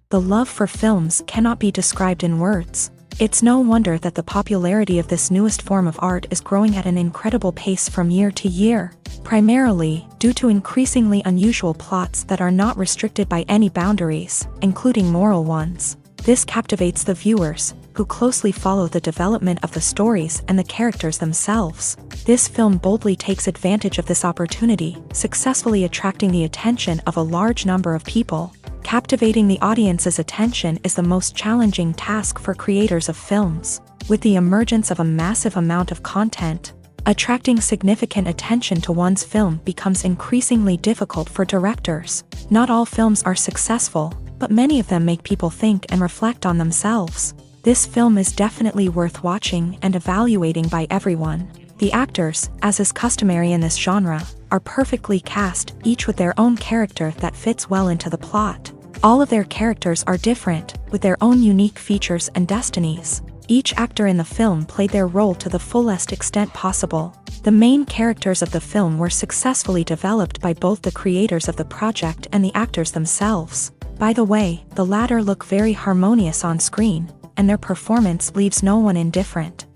The love for films cannot be described in words. It's no wonder that the popularity of this newest form of art is growing at an incredible pace from year to year, primarily due to increasingly unusual plots that are not restricted by any boundaries, including moral ones. This captivates the viewers, who closely follow the development of the stories and the characters themselves. This film boldly takes advantage of this opportunity, successfully attracting the attention of a large number of people. Captivating the audience's attention is the most challenging task for creators of films. With the emergence of a massive amount of content, attracting significant attention to one's film becomes increasingly difficult for directors. Not all films are successful, but many of them make people think and reflect on themselves. This film is definitely worth watching and evaluating by everyone. The actors, as is customary in this genre, are perfectly cast, each with their own character that fits well into the plot. All of their characters are different, with their own unique features and destinies. Each actor in the film played their role to the fullest extent possible. The main characters of the film were successfully developed by both the creators of the project and the actors themselves. By the way, the latter look very harmonious on screen, and their performance leaves no one indifferent.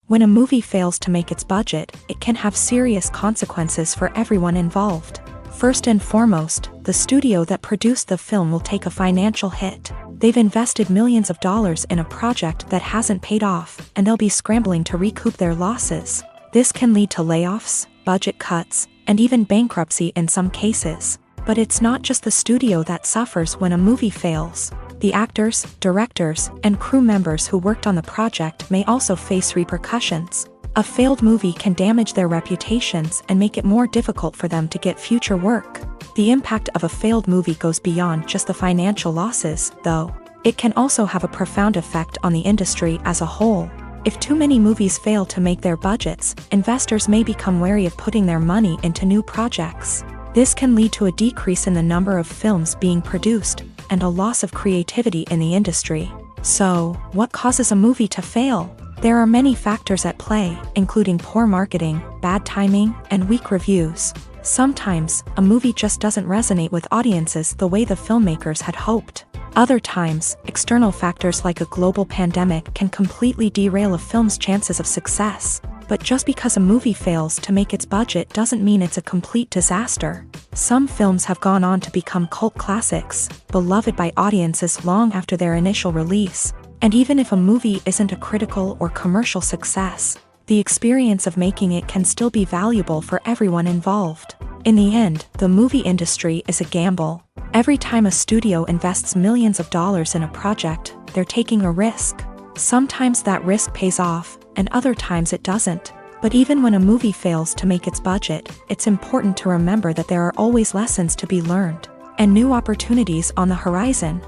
When a movie fails to make its budget, it can have serious consequences for everyone involved. First and foremost, the studio that produced the film will take a financial hit. They've invested millions of dollars in a project that hasn't paid off, and they'll be scrambling to recoup their losses. This can lead to layoffs, budget cuts, and even bankruptcy in some cases. But it's not just the studio that suffers when a movie fails. The actors, directors, and crew members who worked on the project may also face repercussions. A failed movie can damage their reputations and make it more difficult for them to get future work. The impact of a failed movie goes beyond just the financial losses, though. It can also have a profound effect on the industry as a whole. If too many movies fail to make their budgets, investors may become wary of putting their money into new projects. This can lead to a decrease in the number of films being produced, and a loss of creativity in the industry. So, what causes a movie to fail? There are many factors at play, including poor marketing, bad timing, and weak reviews. Sometimes, a movie just doesn't resonate with audiences the way the filmmakers had hoped. Other times, external factors like a global pandemic can completely derail a film's chances of success. But just because a movie fails to make its budget doesn't mean it's a complete disaster. Some films have gone on to become cult classics, beloved by audiences long after their initial release. And even if a movie isn't a critical or commercial success, the experience of making it can still be valuable for everyone involved. In the end, the movie industry is a gamble. Every time a studio invests millions of dollars in a project, they're taking a risk. Sometimes that risk pays off, and other times it doesn't. But even when a movie fails to make its budget, it's important to remember that there are always lessons to be learned, and new opportunities on the horizon.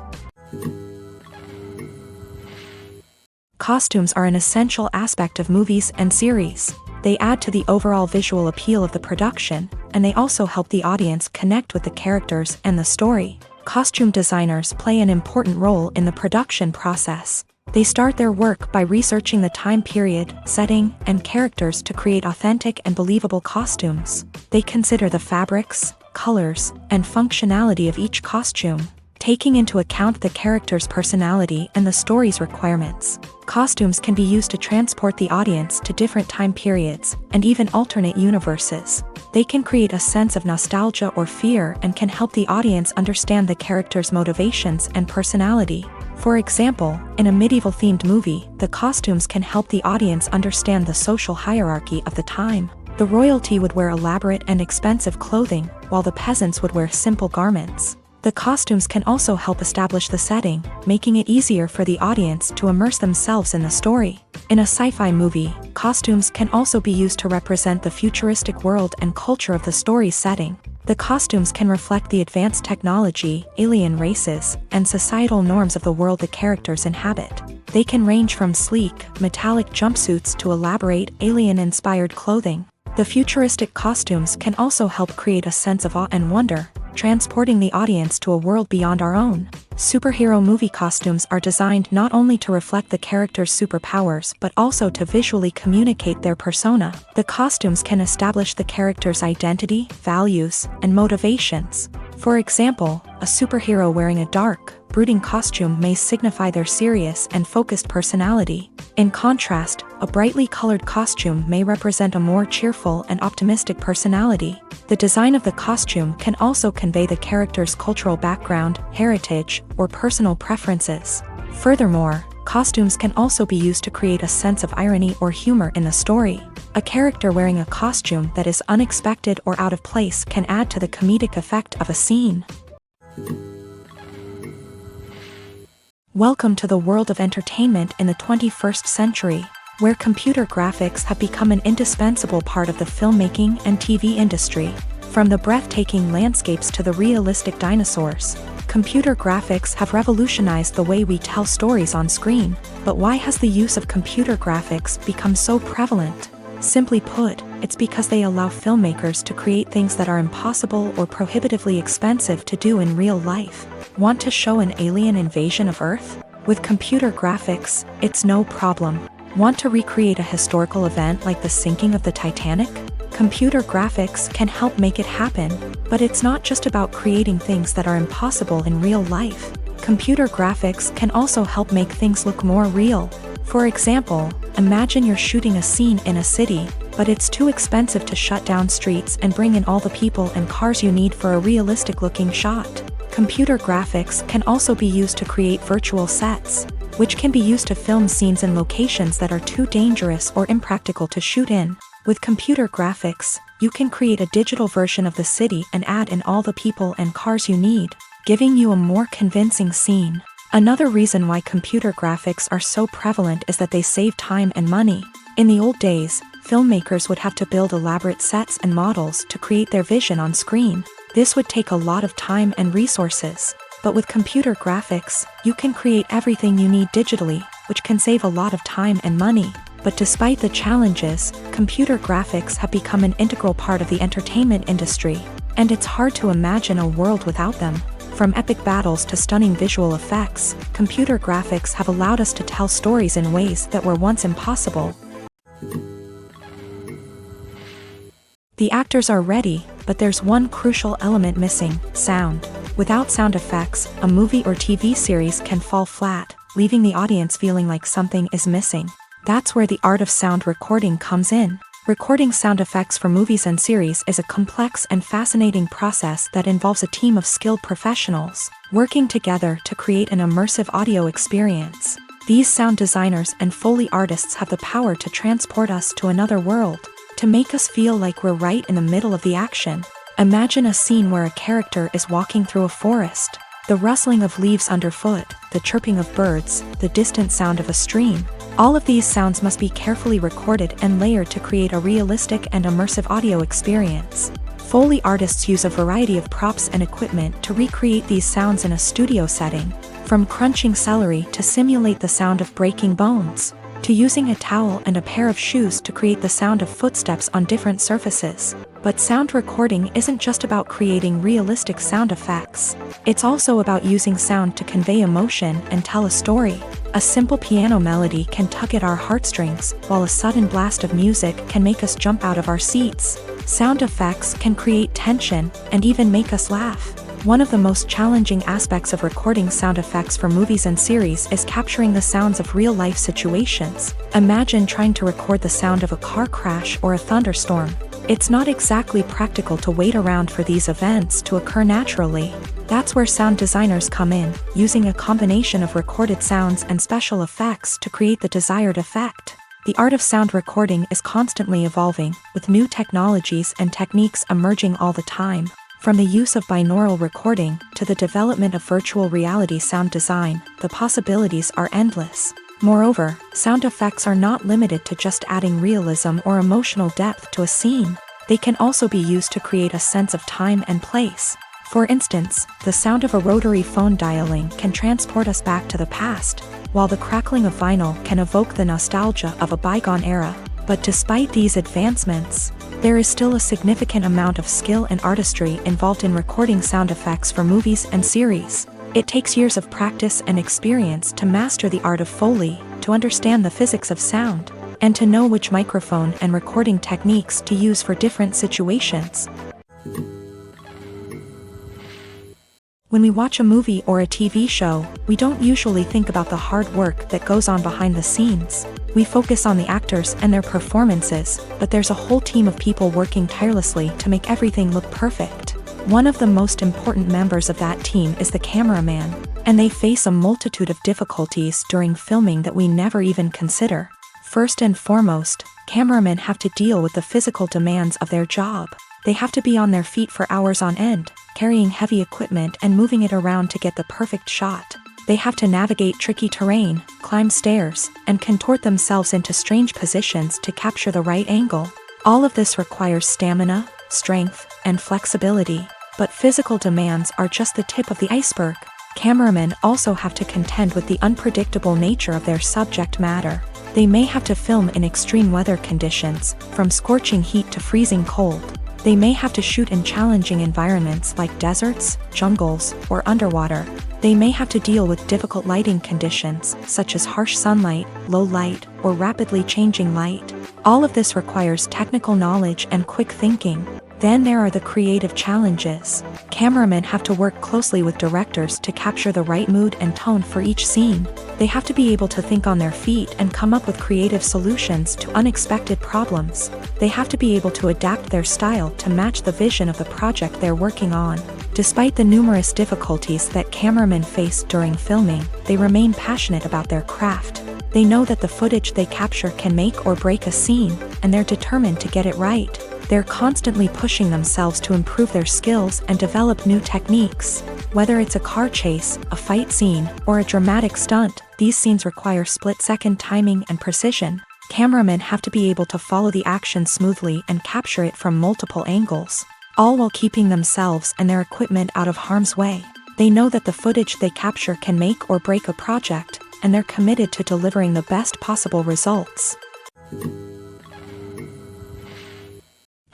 Costumes are an essential aspect of movies and series. They add to the overall visual appeal of the production, and they also help the audience connect with the characters and the story. Costume designers play an important role in the production process. They start their work by researching the time period, setting, and characters to create authentic and believable costumes. They consider the fabrics, colors, and functionality of each costume, taking into account the character's personality and the story's requirements. Costumes can be used to transport the audience to different time periods, and even alternate universes. They can create a sense of nostalgia or fear and can help the audience understand the character's motivations and personality. For example, in a medieval-themed movie, the costumes can help the audience understand the social hierarchy of the time. The royalty would wear elaborate and expensive clothing, while the peasants would wear simple garments. The costumes can also help establish the setting, making it easier for the audience to immerse themselves in the story. In a sci-fi movie, costumes can also be used to represent the futuristic world and culture of the story's setting. The costumes can reflect the advanced technology, alien races, and societal norms of the world the characters inhabit. They can range from sleek, metallic jumpsuits to elaborate, alien-inspired clothing. The futuristic costumes can also help create a sense of awe and wonder, transporting the audience to a world beyond our own. Superhero movie costumes are designed not only to reflect the character's superpowers but also to visually communicate their persona. The costumes can establish the character's identity, values, and motivations. For example, a superhero wearing a dark, brooding costume may signify their serious and focused personality. In contrast, a brightly colored costume may represent a more cheerful and optimistic personality. The design of the costume can also convey the character's cultural background, heritage, or personal preferences. Furthermore, costumes can also be used to create a sense of irony or humor in the story. A character wearing a costume that is unexpected or out of place can add to the comedic effect of a scene. Welcome to the world of entertainment in the 21st century, where computer graphics have become an indispensable part of the filmmaking and TV industry. From the breathtaking landscapes to the realistic dinosaurs, computer graphics have revolutionized the way we tell stories on screen. But why has the use of computer graphics become so prevalent? Simply put, it's because they allow filmmakers to create things that are impossible or prohibitively expensive to do in real life. Want to show an alien invasion of Earth? With computer graphics, it's no problem. Want to recreate a historical event like the sinking of the Titanic? Computer graphics can help make it happen, but it's not just about creating things that are impossible in real life. Computer graphics can also help make things look more real. For example, imagine you're shooting a scene in a city, but it's too expensive to shut down streets and bring in all the people and cars you need for a realistic-looking shot. Computer graphics can also be used to create virtual sets, which can be used to film scenes in locations that are too dangerous or impractical to shoot in. With computer graphics, you can create a digital version of the city and add in all the people and cars you need, giving you a more convincing scene. Another reason why computer graphics are so prevalent is that they save time and money. In the old days, filmmakers would have to build elaborate sets and models to create their vision on screen. This would take a lot of time and resources. But with computer graphics, you can create everything you need digitally, which can save a lot of time and money. But despite the challenges, computer graphics have become an integral part of the entertainment industry, and it's hard to imagine a world without them. From epic battles to stunning visual effects, computer graphics have allowed us to tell stories in ways that were once impossible. The actors are ready, but there's one crucial element missing: sound. Without sound effects, a movie or TV series can fall flat, leaving the audience feeling like something is missing. That's where the art of sound recording comes in. Recording sound effects for movies and series is a complex and fascinating process that involves a team of skilled professionals working together to create an immersive audio experience. These sound designers and Foley artists have the power to transport us to another world, to make us feel like we're right in the middle of the action. Imagine a scene where a character is walking through a forest. The rustling of leaves underfoot, the chirping of birds, the distant sound of a stream. All of these sounds must be carefully recorded and layered to create a realistic and immersive audio experience. Foley artists use a variety of props and equipment to recreate these sounds in a studio setting, from crunching celery to simulate the sound of breaking bones, to using a towel and a pair of shoes to create the sound of footsteps on different surfaces. But sound recording isn't just about creating realistic sound effects. It's also about using sound to convey emotion and tell a story. A simple piano melody can tug at our heartstrings, while a sudden blast of music can make us jump out of our seats. Sound effects can create tension and even make us laugh. One of the most challenging aspects of recording sound effects for movies and series is capturing the sounds of real-life situations. Imagine trying to record the sound of a car crash or a thunderstorm. It's not exactly practical to wait around for these events to occur naturally. That's where sound designers come in, using a combination of recorded sounds and special effects to create the desired effect. The art of sound recording is constantly evolving, with new technologies and techniques emerging all the time. From the use of binaural recording to the development of virtual reality sound design, the possibilities are endless. Moreover, sound effects are not limited to just adding realism or emotional depth to a scene. They can also be used to create a sense of time and place. For instance, the sound of a rotary phone dialing can transport us back to the past, while the crackling of vinyl can evoke the nostalgia of a bygone era. But despite these advancements, there is still a significant amount of skill and artistry involved in recording sound effects for movies and series. It takes years of practice and experience to master the art of Foley, to understand the physics of sound, and to know which microphone and recording techniques to use for different situations. When we watch a movie or a TV show, we don't usually think about the hard work that goes on behind the scenes. We focus on the actors and their performances, but there's a whole team of people working tirelessly to make everything look perfect. One of the most important members of that team is the cameraman, and they face a multitude of difficulties during filming that we never even consider. First and foremost, cameramen have to deal with the physical demands of their job. They have to be on their feet for hours on end, carrying heavy equipment and moving it around to get the perfect shot. They have to navigate tricky terrain, climb stairs, and contort themselves into strange positions to capture the right angle. All of this requires stamina, strength, and flexibility. But physical demands are just the tip of the iceberg. Cameramen also have to contend with the unpredictable nature of their subject matter. They may have to film in extreme weather conditions, from scorching heat to freezing cold. They may have to shoot in challenging environments like deserts, jungles, or underwater. They may have to deal with difficult lighting conditions, such as harsh sunlight, low light, or rapidly changing light. All of this requires technical knowledge and quick thinking. Then there are the creative challenges. Cameramen have to work closely with directors to capture the right mood and tone for each scene. They have to be able to think on their feet and come up with creative solutions to unexpected problems. They have to be able to adapt their style to match the vision of the project they're working on. Despite the numerous difficulties that cameramen face during filming, they remain passionate about their craft. They know that the footage they capture can make or break a scene, and they're determined to get it right. They're constantly pushing themselves to improve their skills and develop new techniques. Whether it's a car chase, a fight scene, or a dramatic stunt, these scenes require split-second timing and precision. Cameramen have to be able to follow the action smoothly and capture it from multiple angles, all while keeping themselves and their equipment out of harm's way. They know that the footage they capture can make or break a project, and they're committed to delivering the best possible results.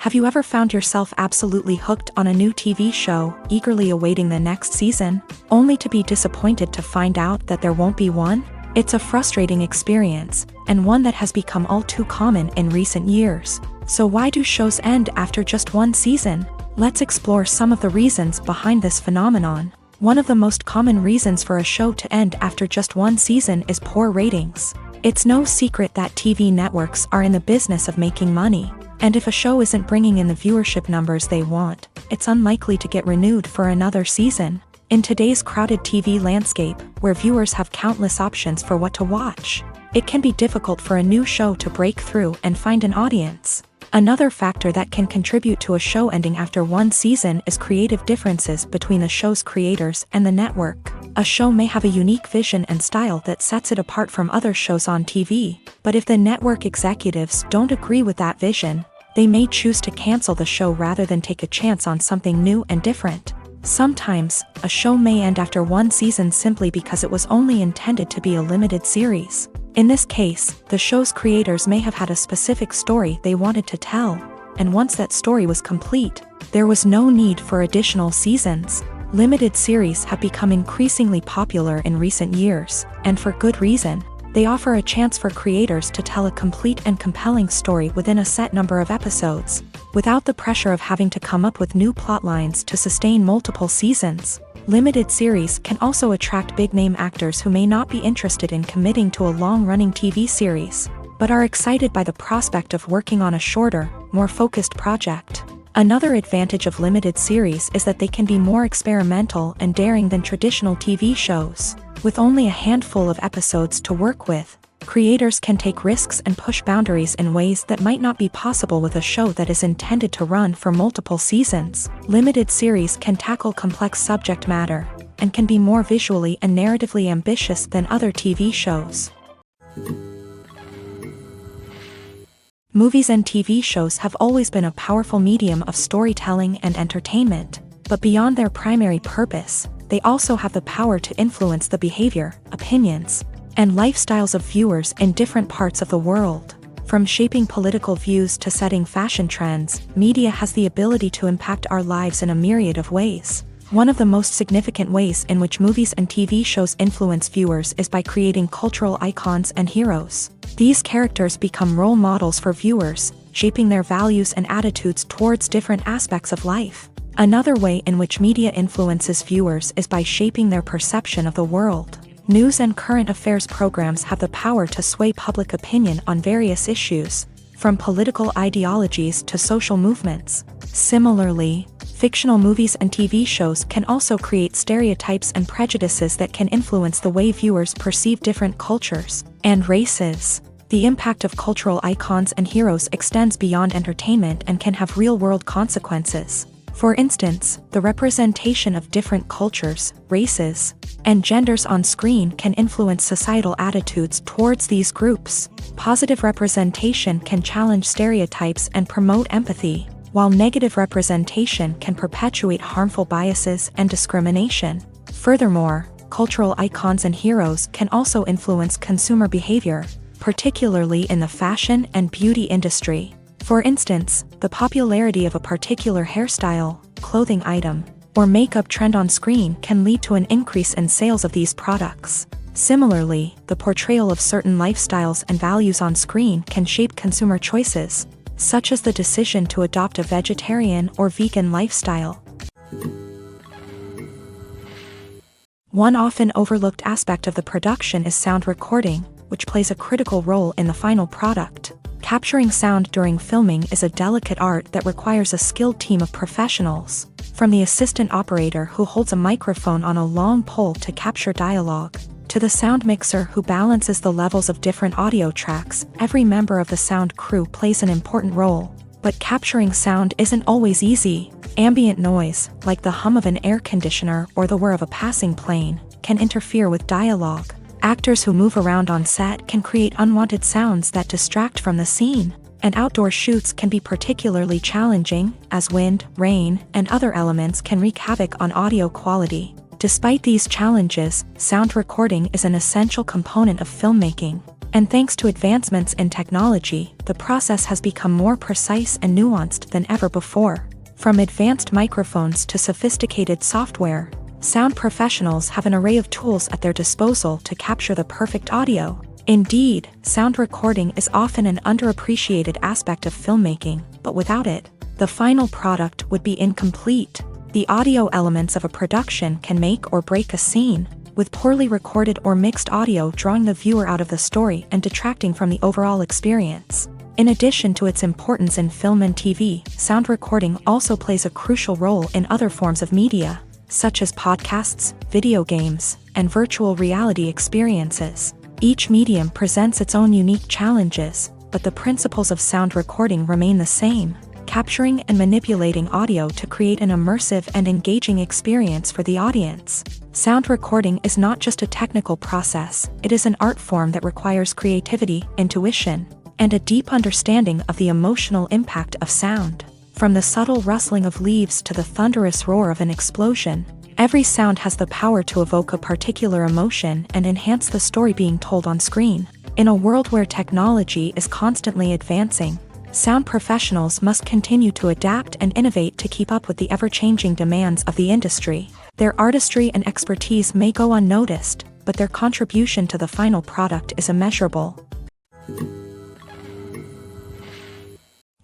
Have you ever found yourself absolutely hooked on a new TV show, eagerly awaiting the next season, only to be disappointed to find out that there won't be one? It's a frustrating experience, and one that has become all too common in recent years. So why do shows end after just one season? Let's explore some of the reasons behind this phenomenon. One of the most common reasons for a show to end after just one season is poor ratings. It's no secret that TV networks are in the business of making money. And if a show isn't bringing in the viewership numbers they want, it's unlikely to get renewed for another season. In today's crowded TV landscape, where viewers have countless options for what to watch, it can be difficult for a new show to break through and find an audience. Another factor that can contribute to a show ending after one season is creative differences between the show's creators and the network. A show may have a unique vision and style that sets it apart from other shows on TV, but if the network executives don't agree with that vision, they may choose to cancel the show rather than take a chance on something new and different. Sometimes, a show may end after one season simply because it was only intended to be a limited series. In this case, the show's creators may have had a specific story they wanted to tell, and once that story was complete, there was no need for additional seasons. Limited series have become increasingly popular in recent years, and for good reason. They offer a chance for creators to tell a complete and compelling story within a set number of episodes, without the pressure of having to come up with new plotlines to sustain multiple seasons. Limited series can also attract big-name actors who may not be interested in committing to a long-running TV series, but are excited by the prospect of working on a shorter, more focused project. Another advantage of limited series is that they can be more experimental and daring than traditional TV shows. With only a handful of episodes to work with, creators can take risks and push boundaries in ways that might not be possible with a show that is intended to run for multiple seasons. Limited series can tackle complex subject matter, and can be more visually and narratively ambitious than other TV shows. Movies and TV shows have always been a powerful medium of storytelling and entertainment, but beyond their primary purpose, they also have the power to influence the behavior, opinions, and lifestyles of viewers in different parts of the world. From shaping political views to setting fashion trends, media has the ability to impact our lives in a myriad of ways. One of the most significant ways in which movies and TV shows influence viewers is by creating cultural icons and heroes. These characters become role models for viewers, shaping their values and attitudes towards different aspects of life. Another way in which media influences viewers is by shaping their perception of the world. News and current affairs programs have the power to sway public opinion on various issues, from political ideologies to social movements. Similarly, fictional movies and TV shows can also create stereotypes and prejudices that can influence the way viewers perceive different cultures and races. The impact of cultural icons and heroes extends beyond entertainment and can have real-world consequences. For instance, the representation of different cultures, races, and genders on screen can influence societal attitudes towards these groups. Positive representation can challenge stereotypes and promote empathy, while negative representation can perpetuate harmful biases and discrimination. Furthermore, cultural icons and heroes can also influence consumer behavior, particularly in the fashion and beauty industry. For instance, the popularity of a particular hairstyle, clothing item, or makeup trend on screen can lead to an increase in sales of these products. Similarly, the portrayal of certain lifestyles and values on screen can shape consumer choices, such as the decision to adopt a vegetarian or vegan lifestyle. One often overlooked aspect of the production is sound recording, which plays a critical role in the final product. Capturing sound during filming is a delicate art that requires a skilled team of professionals, from the assistant operator who holds a microphone on a long pole to capture dialogue, to the sound mixer who balances the levels of different audio tracks. Every member of the sound crew plays an important role. But capturing sound isn't always easy. Ambient noise, like the hum of an air conditioner or the whir of a passing plane, can interfere with dialogue. Actors who move around on set can create unwanted sounds that distract from the scene, and outdoor shoots can be particularly challenging, as wind, rain, and other elements can wreak havoc on audio quality. Despite these challenges, sound recording is an essential component of filmmaking, and thanks to advancements in technology, the process has become more precise and nuanced than ever before. From advanced microphones to sophisticated software, sound professionals have an array of tools at their disposal to capture the perfect audio. Indeed, sound recording is often an underappreciated aspect of filmmaking, but without it, the final product would be incomplete. The audio elements of a production can make or break a scene, with poorly recorded or mixed audio drawing the viewer out of the story and detracting from the overall experience. In addition to its importance in film and TV, sound recording also plays a crucial role in other forms of media, such as podcasts, video games, and virtual reality experiences. Each medium presents its own unique challenges, but the principles of sound recording remain the same: capturing and manipulating audio to create an immersive and engaging experience for the audience. Sound recording is not just a technical process, it is an art form that requires creativity, intuition, and a deep understanding of the emotional impact of sound. From the subtle rustling of leaves to the thunderous roar of an explosion, every sound has the power to evoke a particular emotion and enhance the story being told on screen. In a world where technology is constantly advancing, sound professionals must continue to adapt and innovate to keep up with the ever-changing demands of the industry. Their artistry and expertise may go unnoticed, but their contribution to the final product is immeasurable.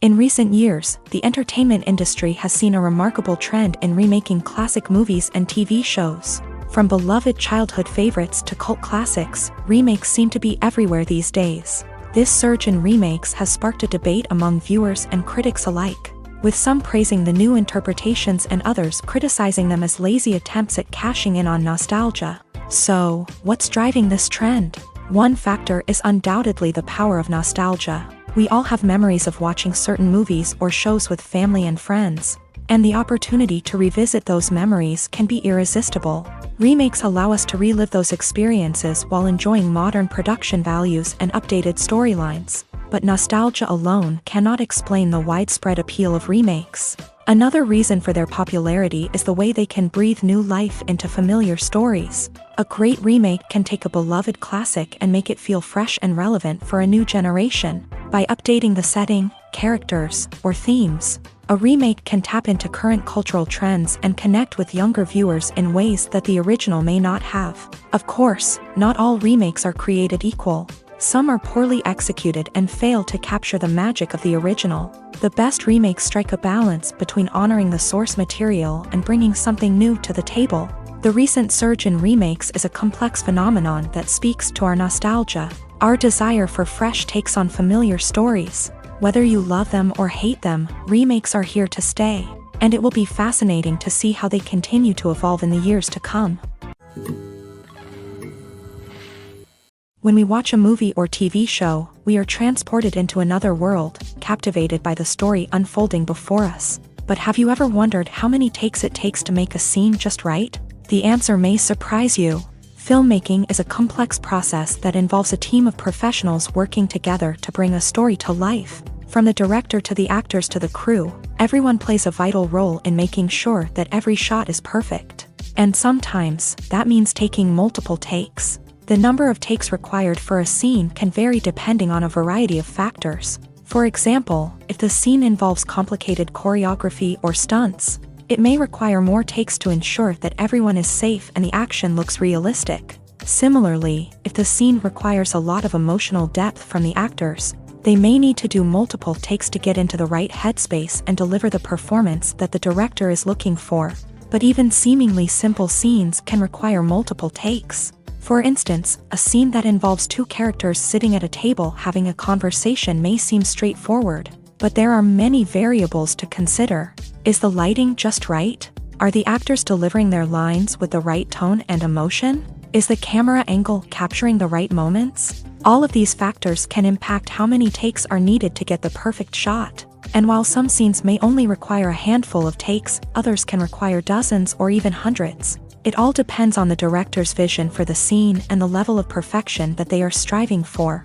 In recent years, the entertainment industry has seen a remarkable trend in remaking classic movies and TV shows. From beloved childhood favorites to cult classics, remakes seem to be everywhere these days. This surge in remakes has sparked a debate among viewers and critics alike, with some praising the new interpretations and others criticizing them as lazy attempts at cashing in on nostalgia. So, what's driving this trend? One factor is undoubtedly the power of nostalgia. We all have memories of watching certain movies or shows with family and friends, and the opportunity to revisit those memories can be irresistible. Remakes allow us to relive those experiences while enjoying modern production values and updated storylines, but nostalgia alone cannot explain the widespread appeal of remakes. Another reason for their popularity is the way they can breathe new life into familiar stories. A great remake can take a beloved classic and make it feel fresh and relevant for a new generation. By updating the setting, characters, or themes, a remake can tap into current cultural trends and connect with younger viewers in ways that the original may not have. Of course, not all remakes are created equal. Some are poorly executed and fail to capture the magic of the original. The best remakes strike a balance between honoring the source material and bringing something new to the table. The recent surge in remakes is a complex phenomenon that speaks to our nostalgia, our desire for fresh takes on familiar stories. Whether you love them or hate them, remakes are here to stay, and it will be fascinating to see how they continue to evolve in the years to come. When we watch a movie or TV show, we are transported into another world, captivated by the story unfolding before us. But have you ever wondered how many takes it takes to make a scene just right? The answer may surprise you. Filmmaking is a complex process that involves a team of professionals working together to bring a story to life. From the director to the actors to the crew, everyone plays a vital role in making sure that every shot is perfect. And sometimes, that means taking multiple takes. The number of takes required for a scene can vary depending on a variety of factors. For example, if the scene involves complicated choreography or stunts, it may require more takes to ensure that everyone is safe and the action looks realistic. Similarly, if the scene requires a lot of emotional depth from the actors, they may need to do multiple takes to get into the right headspace and deliver the performance that the director is looking for. But even seemingly simple scenes can require multiple takes. For instance, a scene that involves two characters sitting at a table having a conversation may seem straightforward, but there are many variables to consider. Is the lighting just right? Are the actors delivering their lines with the right tone and emotion? Is the camera angle capturing the right moments? All of these factors can impact how many takes are needed to get the perfect shot. And while some scenes may only require a handful of takes, others can require dozens or even hundreds. It all depends on the director's vision for the scene and the level of perfection that they are striving for.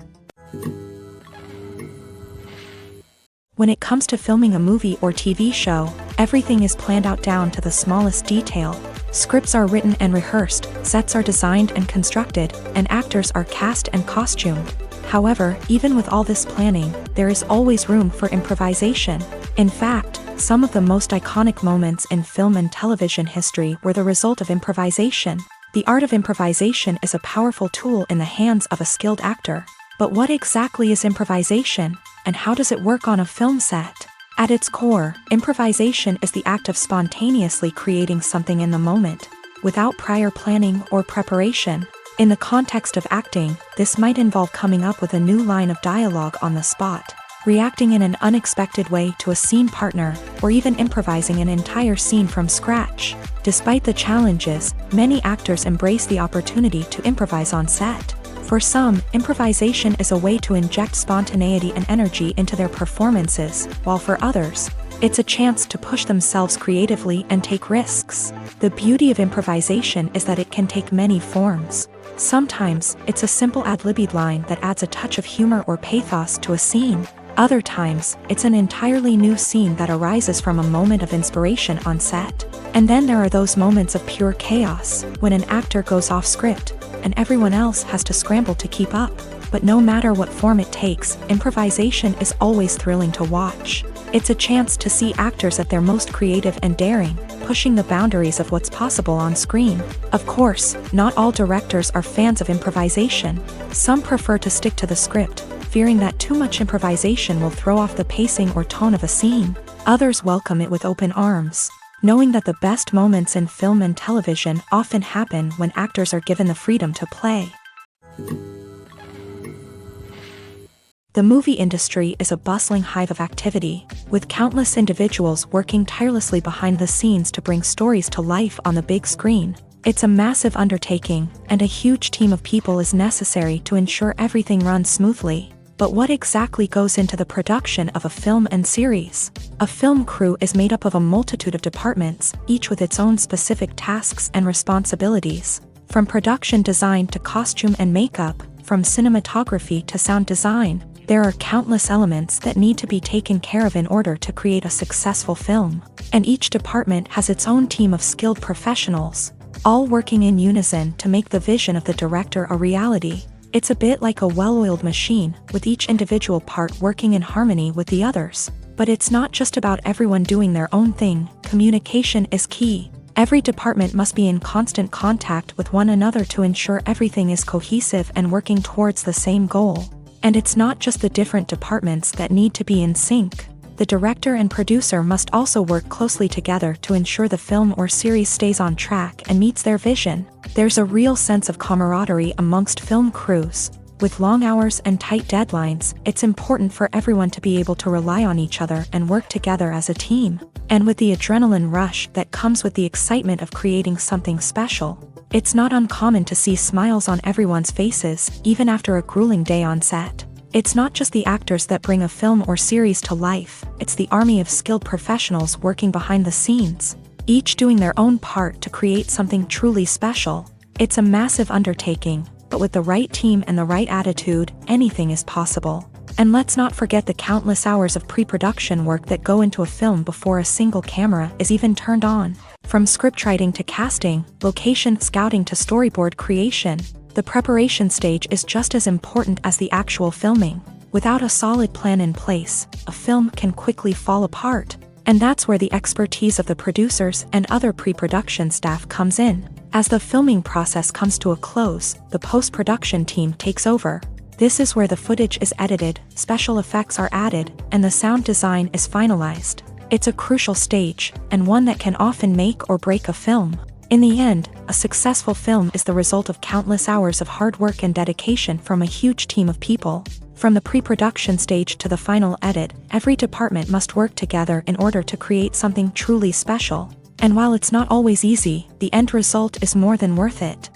When it comes to filming a movie or TV show, everything is planned out down to the smallest detail. Scripts are written and rehearsed, sets are designed and constructed, and actors are cast and costumed. However, even with all this planning, there is always room for improvisation. In fact, some of the most iconic moments in film and television history were the result of improvisation. The art of improvisation is a powerful tool in the hands of a skilled actor. But what exactly is improvisation, and how does it work on a film set? At its core, improvisation is the act of spontaneously creating something in the moment, without prior planning or preparation. In the context of acting, this might involve coming up with a new line of dialogue on the spot, reacting in an unexpected way to a scene partner, or even improvising an entire scene from scratch. Despite the challenges, many actors embrace the opportunity to improvise on set. For some, improvisation is a way to inject spontaneity and energy into their performances, while for others, it's a chance to push themselves creatively and take risks. The beauty of improvisation is that it can take many forms. Sometimes, it's a simple ad-libbed line that adds a touch of humor or pathos to a scene. Other times, it's an entirely new scene that arises from a moment of inspiration on set. And then there are those moments of pure chaos, when an actor goes off script, and everyone else has to scramble to keep up. But no matter what form it takes, improvisation is always thrilling to watch. It's a chance to see actors at their most creative and daring, pushing the boundaries of what's possible on screen. Of course, not all directors are fans of improvisation. Some prefer to stick to the script, fearing that too much improvisation will throw off the pacing or tone of a scene. Others welcome it with open arms, knowing that the best moments in film and television often happen when actors are given the freedom to play. The movie industry is a bustling hive of activity, with countless individuals working tirelessly behind the scenes to bring stories to life on the big screen. It's a massive undertaking, and a huge team of people is necessary to ensure everything runs smoothly. But what exactly goes into the production of a film and series? A film crew is made up of a multitude of departments, each with its own specific tasks and responsibilities. From production design to costume and makeup, from cinematography to sound design, there are countless elements that need to be taken care of in order to create a successful film. And each department has its own team of skilled professionals, all working in unison to make the vision of the director a reality. It's a bit like a well-oiled machine, with each individual part working in harmony with the others. But it's not just about everyone doing their own thing. Communication is key. Every department must be in constant contact with one another to ensure everything is cohesive and working towards the same goal. And it's not just the different departments that need to be in sync. The director and producer must also work closely together to ensure the film or series stays on track and meets their vision. There's a real sense of camaraderie amongst film crews. With long hours and tight deadlines, it's important for everyone to be able to rely on each other and work together as a team. And with the adrenaline rush that comes with the excitement of creating something special, it's not uncommon to see smiles on everyone's faces, even after a grueling day on set. It's not just the actors that bring a film or series to life, it's the army of skilled professionals working behind the scenes, each doing their own part to create something truly special. It's a massive undertaking, but with the right team and the right attitude, anything is possible. And let's not forget the countless hours of pre-production work that go into a film before a single camera is even turned on. From scriptwriting to casting, location scouting to storyboard creation, the preparation stage is just as important as the actual filming. Without a solid plan in place, a film can quickly fall apart. And that's where the expertise of the producers and other pre-production staff comes in. As the filming process comes to a close, the post-production team takes over. This is where the footage is edited, special effects are added, and the sound design is finalized. It's a crucial stage, and one that can often make or break a film. In the end, a successful film is the result of countless hours of hard work and dedication from a huge team of people. From the pre-production stage to the final edit, every department must work together in order to create something truly special. And while it's not always easy, the end result is more than worth it.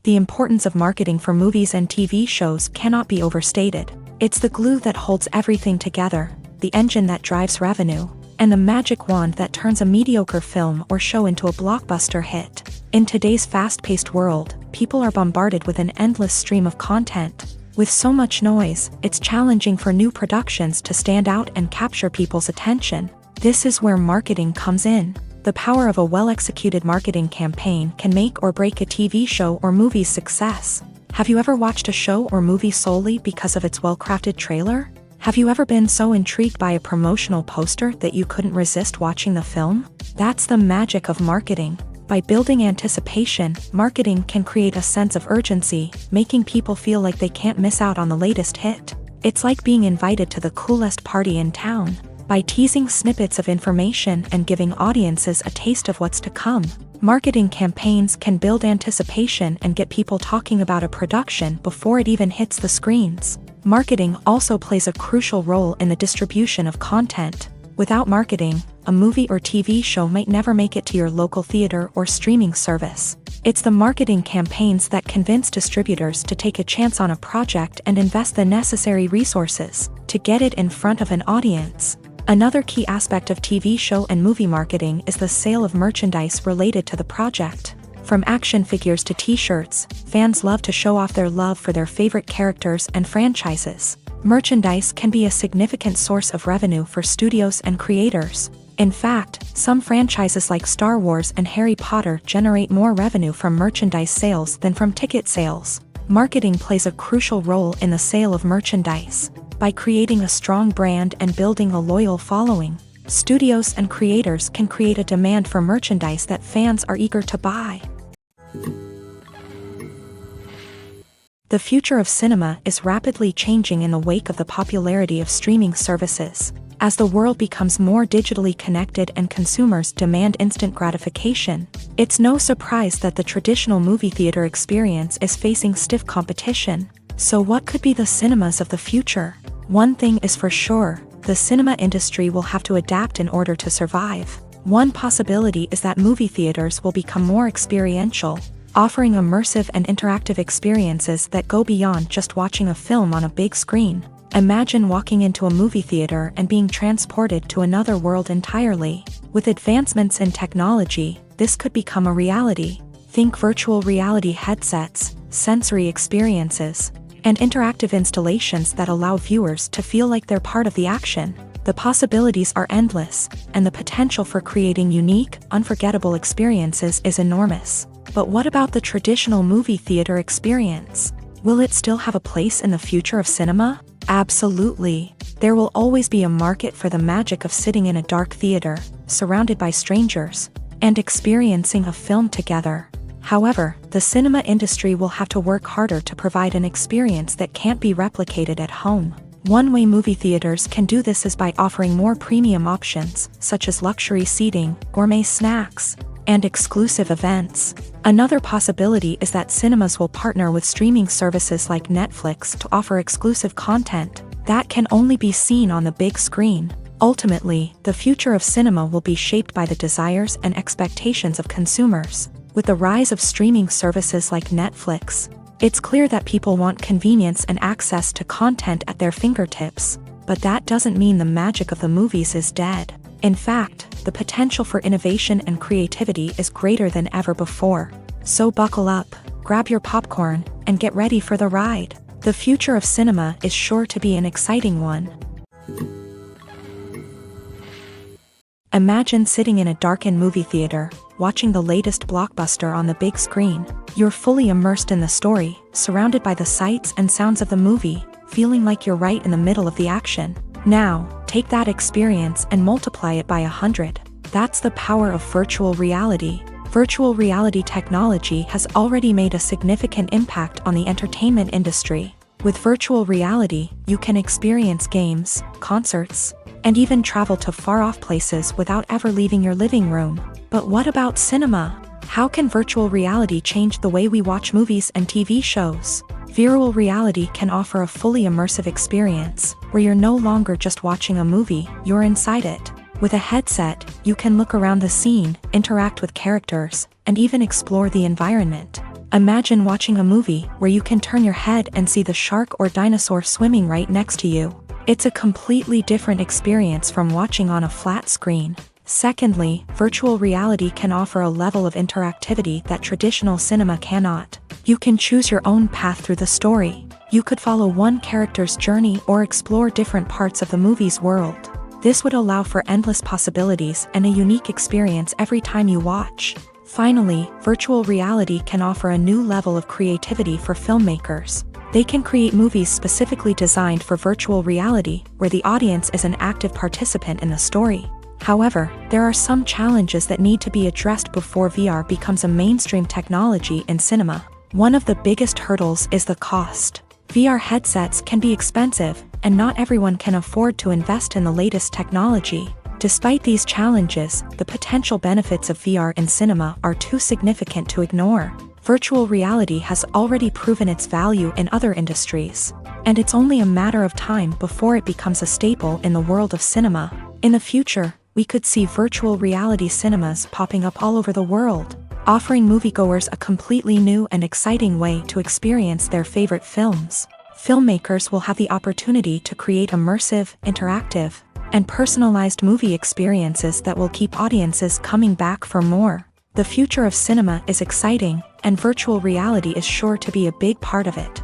The importance of marketing for movies and TV shows cannot be overstated. It's the glue that holds everything together, the engine that drives revenue, and the magic wand that turns a mediocre film or show into a blockbuster hit. In today's fast-paced world, people are bombarded with an endless stream of content. With so much noise, it's challenging for new productions to stand out and capture people's attention. This is where marketing comes in. The power of a well-executed marketing campaign can make or break a TV show or movie's success. Have you ever watched a show or movie solely because of its well-crafted trailer? Have you ever been so intrigued by a promotional poster that you couldn't resist watching the film? That's the magic of marketing. By building anticipation, marketing can create a sense of urgency, making people feel like they can't miss out on the latest hit. It's like being invited to the coolest party in town. By teasing snippets of information and giving audiences a taste of what's to come, marketing campaigns can build anticipation and get people talking about a production before it even hits the screens. Marketing also plays a crucial role in the distribution of content. Without marketing, a movie or TV show might never make it to your local theater or streaming service. It's the marketing campaigns that convince distributors to take a chance on a project and invest the necessary resources to get it in front of an audience. Another key aspect of TV show and movie marketing is the sale of merchandise related to the project. From action figures to t-shirts, fans love to show off their love for their favorite characters and franchises. Merchandise can be a significant source of revenue for studios and creators. In fact, some franchises like Star Wars and Harry Potter generate more revenue from merchandise sales than from ticket sales. Marketing plays a crucial role in the sale of merchandise. By creating a strong brand and building a loyal following, studios and creators can create a demand for merchandise that fans are eager to buy. The future of cinema is rapidly changing in the wake of the popularity of streaming services. As the world becomes more digitally connected and consumers demand instant gratification, it's no surprise that the traditional movie theater experience is facing stiff competition. So what could be the cinemas of the future? One thing is for sure, the cinema industry will have to adapt in order to survive. One possibility is that movie theaters will become more experiential, offering immersive and interactive experiences that go beyond just watching a film on a big screen. Imagine walking into a movie theater and being transported to another world entirely. With advancements in technology, this could become a reality. Think virtual reality headsets, sensory experiences, and interactive installations that allow viewers to feel like they're part of the action. The possibilities are endless, and the potential for creating unique, unforgettable experiences is enormous. But what about the traditional movie theater experience? Will it still have a place in the future of cinema? Absolutely. There will always be a market for the magic of sitting in a dark theater, surrounded by strangers, and experiencing a film together. However, the cinema industry will have to work harder to provide an experience that can't be replicated at home. One way movie theaters can do this is by offering more premium options, such as luxury seating, gourmet snacks, and exclusive events. Another possibility is that cinemas will partner with streaming services like Netflix to offer exclusive content that can only be seen on the big screen. Ultimately, the future of cinema will be shaped by the desires and expectations of consumers. With the rise of streaming services like Netflix, it's clear that people want convenience and access to content at their fingertips. But that doesn't mean the magic of the movies is dead. In fact, the potential for innovation and creativity is greater than ever before. So buckle up, grab your popcorn, and get ready for the ride. The future of cinema is sure to be an exciting one. Imagine sitting in a darkened movie theater, watching the latest blockbuster on the big screen. You're fully immersed in the story, surrounded by the sights and sounds of the movie, feeling like you're right in the middle of the action. Now, take that experience and multiply it by 100. That's the power of virtual reality. Virtual reality technology has already made a significant impact on the entertainment industry. With virtual reality, you can experience games, concerts, and even travel to far-off places without ever leaving your living room. But what about cinema? How can virtual reality change the way we watch movies and TV shows? Virtual reality can offer a fully immersive experience, where you're no longer just watching a movie, you're inside it. With a headset, you can look around the scene, interact with characters, and even explore the environment. Imagine watching a movie where you can turn your head and see the shark or dinosaur swimming right next to you. It's a completely different experience from watching on a flat screen. Secondly, virtual reality can offer a level of interactivity that traditional cinema cannot. You can choose your own path through the story. You could follow one character's journey or explore different parts of the movie's world. This would allow for endless possibilities and a unique experience every time you watch. Finally, virtual reality can offer a new level of creativity for filmmakers. They can create movies specifically designed for virtual reality, where the audience is an active participant in the story. However, there are some challenges that need to be addressed before VR becomes a mainstream technology in cinema. One of the biggest hurdles is the cost. VR headsets can be expensive, and not everyone can afford to invest in the latest technology. Despite these challenges, the potential benefits of VR in cinema are too significant to ignore. Virtual reality has already proven its value in other industries, and it's only a matter of time before it becomes a staple in the world of cinema. In the future, we could see virtual reality cinemas popping up all over the world, offering moviegoers a completely new and exciting way to experience their favorite films. Filmmakers will have the opportunity to create immersive, interactive, and personalized movie experiences that will keep audiences coming back for more. The future of cinema is exciting, and virtual reality is sure to be a big part of it.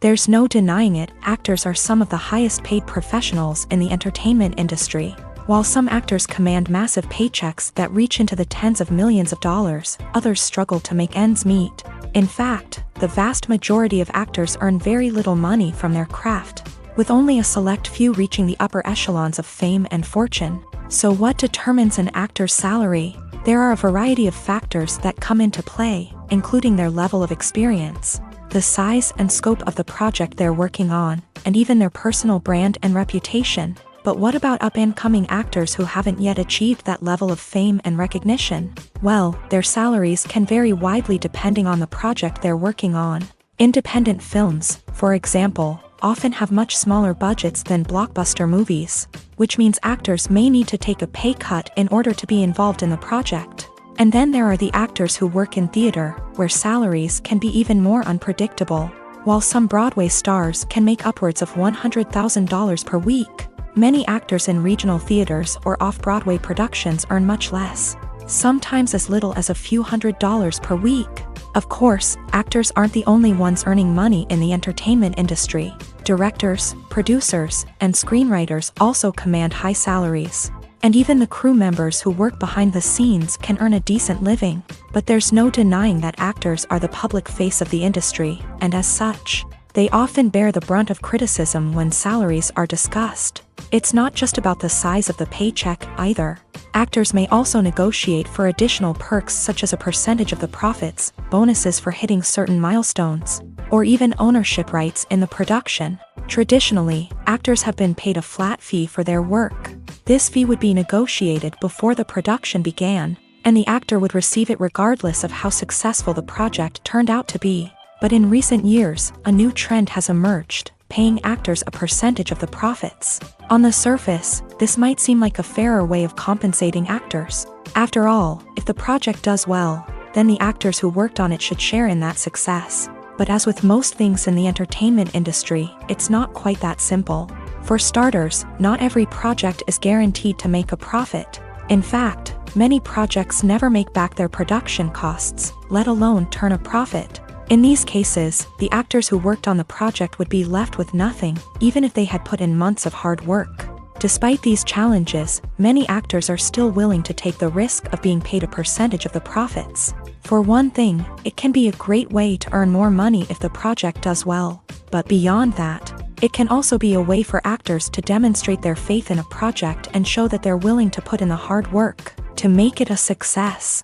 There's no denying it, actors are some of the highest paid professionals in the entertainment industry. While some actors command massive paychecks that reach into the tens of millions of dollars, others struggle to make ends meet. In fact, the vast majority of actors earn very little money from their craft, with only a select few reaching the upper echelons of fame and fortune. So what determines an actor's salary? There are a variety of factors that come into play, including their level of experience, the size and scope of the project they're working on, and even their personal brand and reputation. But what about up-and-coming actors who haven't yet achieved that level of fame and recognition? Well, their salaries can vary widely depending on the project they're working on. Independent films, for example, often have much smaller budgets than blockbuster movies, which means actors may need to take a pay cut in order to be involved in the project. And then there are the actors who work in theater, where salaries can be even more unpredictable. While some Broadway stars can make upwards of $100,000 per week, many actors in regional theaters or off-Broadway productions earn much less, sometimes as little as a few $100s per week. Of course, actors aren't the only ones earning money in the entertainment industry. Directors, producers, and screenwriters also command high salaries. And even the crew members who work behind the scenes can earn a decent living. But there's no denying that actors are the public face of the industry, and as such, They often bear the brunt of criticism when salaries are discussed. It's not just about the size of the paycheck either. Actors may also negotiate for additional perks such as a percentage of the profits, bonuses for hitting certain milestones, or even ownership rights in the production. Traditionally, actors have been paid a flat fee for their work. This fee would be negotiated before the production began, and the actor would receive it regardless of how successful the project turned out to be. But in recent years, a new trend has emerged, paying actors a percentage of the profits. On the surface, this might seem like a fairer way of compensating actors. After all, if the project does well, then the actors who worked on it should share in that success. But as with most things in the entertainment industry, it's not quite that simple. For starters, not every project is guaranteed to make a profit. In fact, many projects never make back their production costs, let alone turn a profit. In these cases, the actors who worked on the project would be left with nothing, even if they had put in months of hard work. Despite these challenges, many actors are still willing to take the risk of being paid a percentage of the profits. For one thing, it can be a great way to earn more money if the project does well. But beyond that, it can also be a way for actors to demonstrate their faith in a project and show that they're willing to put in the hard work to make it a success.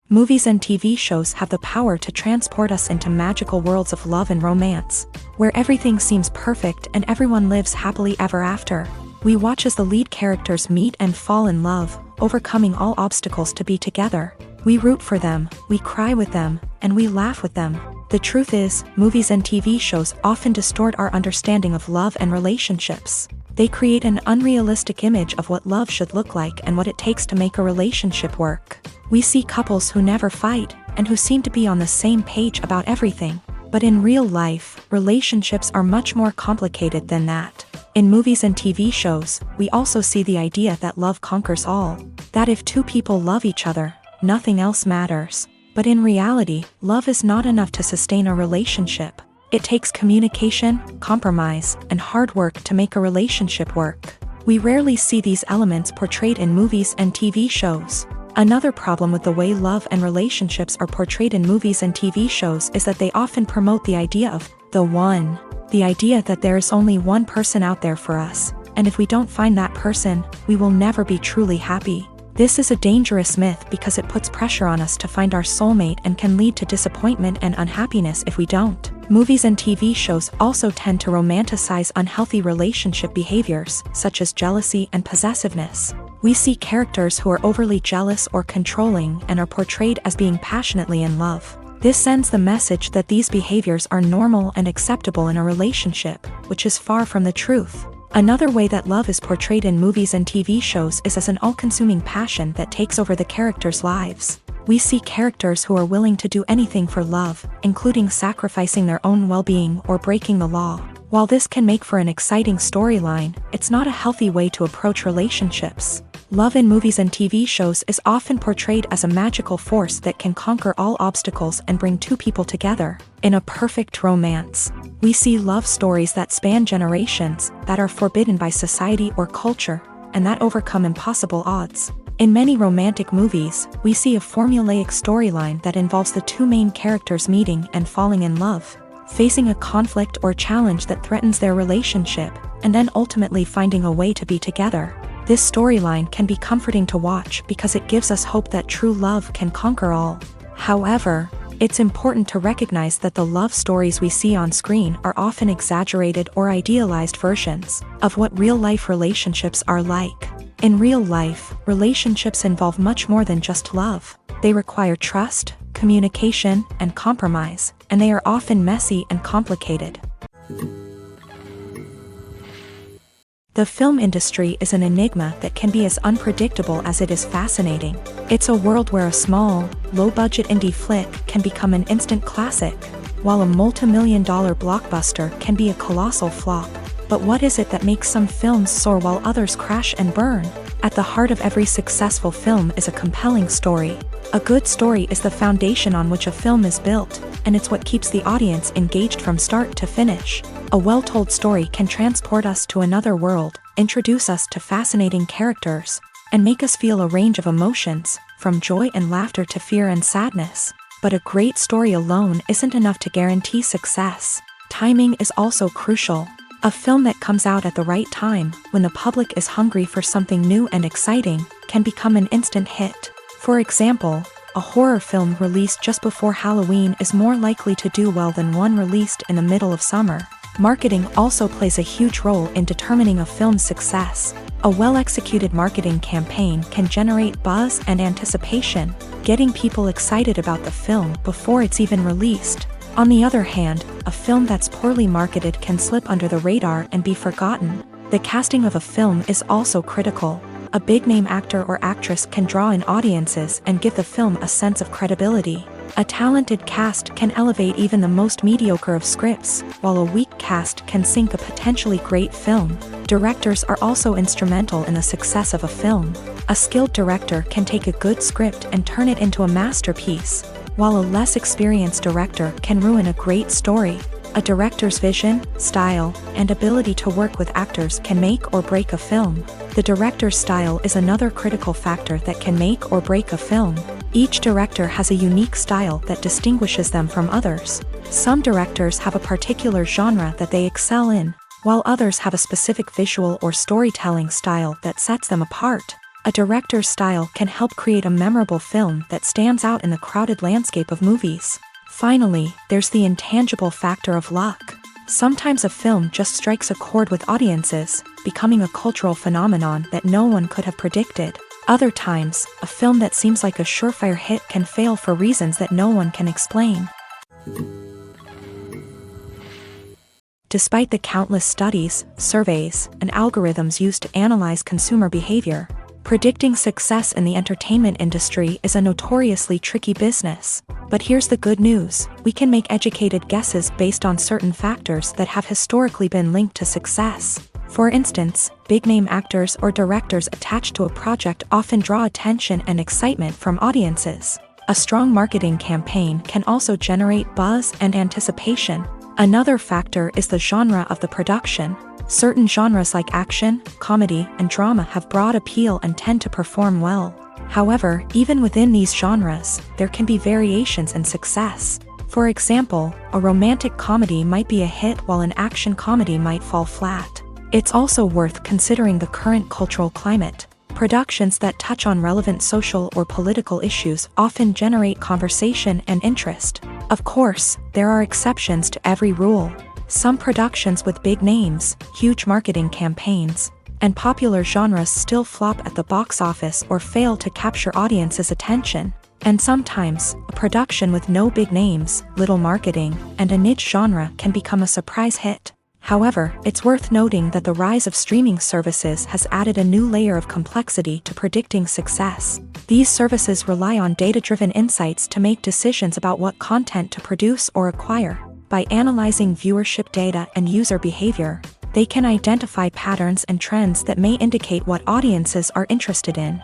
Movies and TV shows have the power to transport us into magical worlds of love and romance, where everything seems perfect and everyone lives happily ever after. We watch as the lead characters meet and fall in love, overcoming all obstacles to be together. We root for them, we cry with them, and we laugh with them. The truth is, movies and TV shows often distort our understanding of love and relationships. They create an unrealistic image of what love should look like and what it takes to make a relationship work. We see couples who never fight, and who seem to be on the same page about everything. But in real life, relationships are much more complicated than that. In movies and TV shows, we also see the idea that love conquers all. That if two people love each other, nothing else matters. But in reality, love is not enough to sustain a relationship. It takes communication, compromise, and hard work to make a relationship work. We rarely see these elements portrayed in movies and TV shows. Another problem with the way love and relationships are portrayed in movies and TV shows is that they often promote the idea of the one. The idea that there is only one person out there for us, and if we don't find that person, we will never be truly happy. This is a dangerous myth because it puts pressure on us to find our soulmate and can lead to disappointment and unhappiness if we don't. Movies and TV shows also tend to romanticize unhealthy relationship behaviors, such as jealousy and possessiveness. We see characters who are overly jealous or controlling and are portrayed as being passionately in love. This sends the message that these behaviors are normal and acceptable in a relationship, which is far from the truth. Another way that love is portrayed in movies and TV shows is as an all-consuming passion that takes over the characters' lives. We see characters who are willing to do anything for love, including sacrificing their own well-being or breaking the law. While this can make for an exciting storyline, it's not a healthy way to approach relationships. Love in movies and TV shows is often portrayed as a magical force that can conquer all obstacles and bring two people together in a perfect romance. We see love stories that span generations, that are forbidden by society or culture, and that overcome impossible odds. In many romantic movies, we see a formulaic storyline that involves the two main characters meeting and falling in love, facing a conflict or challenge that threatens their relationship, and then ultimately finding a way to be together. This storyline can be comforting to watch because it gives us hope that true love can conquer all. However, it's important to recognize that the love stories we see on screen are often exaggerated or idealized versions of what real-life relationships are like. In real life, relationships involve much more than just love. They require trust, communication, and compromise, and they are often messy and complicated. The film industry is an enigma that can be as unpredictable as it is fascinating. It's a world where a small, low-budget indie flick can become an instant classic, while a multi-million-dollar blockbuster can be a colossal flop. But what is it that makes some films soar while others crash and burn? At the heart of every successful film is a compelling story. A good story is the foundation on which a film is built, and it's what keeps the audience engaged from start to finish. A well-told story can transport us to another world, introduce us to fascinating characters, and make us feel a range of emotions, from joy and laughter to fear and sadness. But a great story alone isn't enough to guarantee success. Timing is also crucial. A film that comes out at the right time, when the public is hungry for something new and exciting, can become an instant hit. For example, a horror film released just before Halloween is more likely to do well than one released in the middle of summer. Marketing also plays a huge role in determining a film's success. A well-executed marketing campaign can generate buzz and anticipation, getting people excited about the film before it's even released. On the other hand, a film that's poorly marketed can slip under the radar and be forgotten. The casting of a film is also critical. A big-name actor or actress can draw in audiences and give the film a sense of credibility. A talented cast can elevate even the most mediocre of scripts, while a weak cast can sink a potentially great film. Directors are also instrumental in the success of a film. A skilled director can take a good script and turn it into a masterpiece, while a less experienced director can ruin a great story. A director's vision, style, and ability to work with actors can make or break a film. The director's style is another critical factor that can make or break a film. Each director has a unique style that distinguishes them from others. Some directors have a particular genre that they excel in, while others have a specific visual or storytelling style that sets them apart. A director's style can help create a memorable film that stands out in the crowded landscape of movies. Finally, there's the intangible factor of luck. Sometimes a film just strikes a chord with audiences, becoming a cultural phenomenon that no one could have predicted. Other times, a film that seems like a surefire hit can fail for reasons that no one can explain. Despite the countless studies, surveys, and algorithms used to analyze consumer behavior, predicting success in the entertainment industry is a notoriously tricky business. But here's the good news: we can make educated guesses based on certain factors that have historically been linked to success. For instance, big-name actors or directors attached to a project often draw attention and excitement from audiences. A strong marketing campaign can also generate buzz and anticipation. Another factor is the genre of the production. Certain genres like action, comedy, and drama have broad appeal and tend to perform well. However, even within these genres, there can be variations in success. For example, a romantic comedy might be a hit while an action comedy might fall flat. It's also worth considering the current cultural climate. Productions that touch on relevant social or political issues often generate conversation and interest. Of course, there are exceptions to every rule. Some productions with big names, huge marketing campaigns, and popular genres still flop at the box office or fail to capture audiences' attention. And sometimes, a production with no big names, little marketing, and a niche genre can become a surprise hit. However, it's worth noting that the rise of streaming services has added a new layer of complexity to predicting success. These services rely on data-driven insights to make decisions about what content to produce or acquire. By analyzing viewership data and user behavior, they can identify patterns and trends that may indicate what audiences are interested in.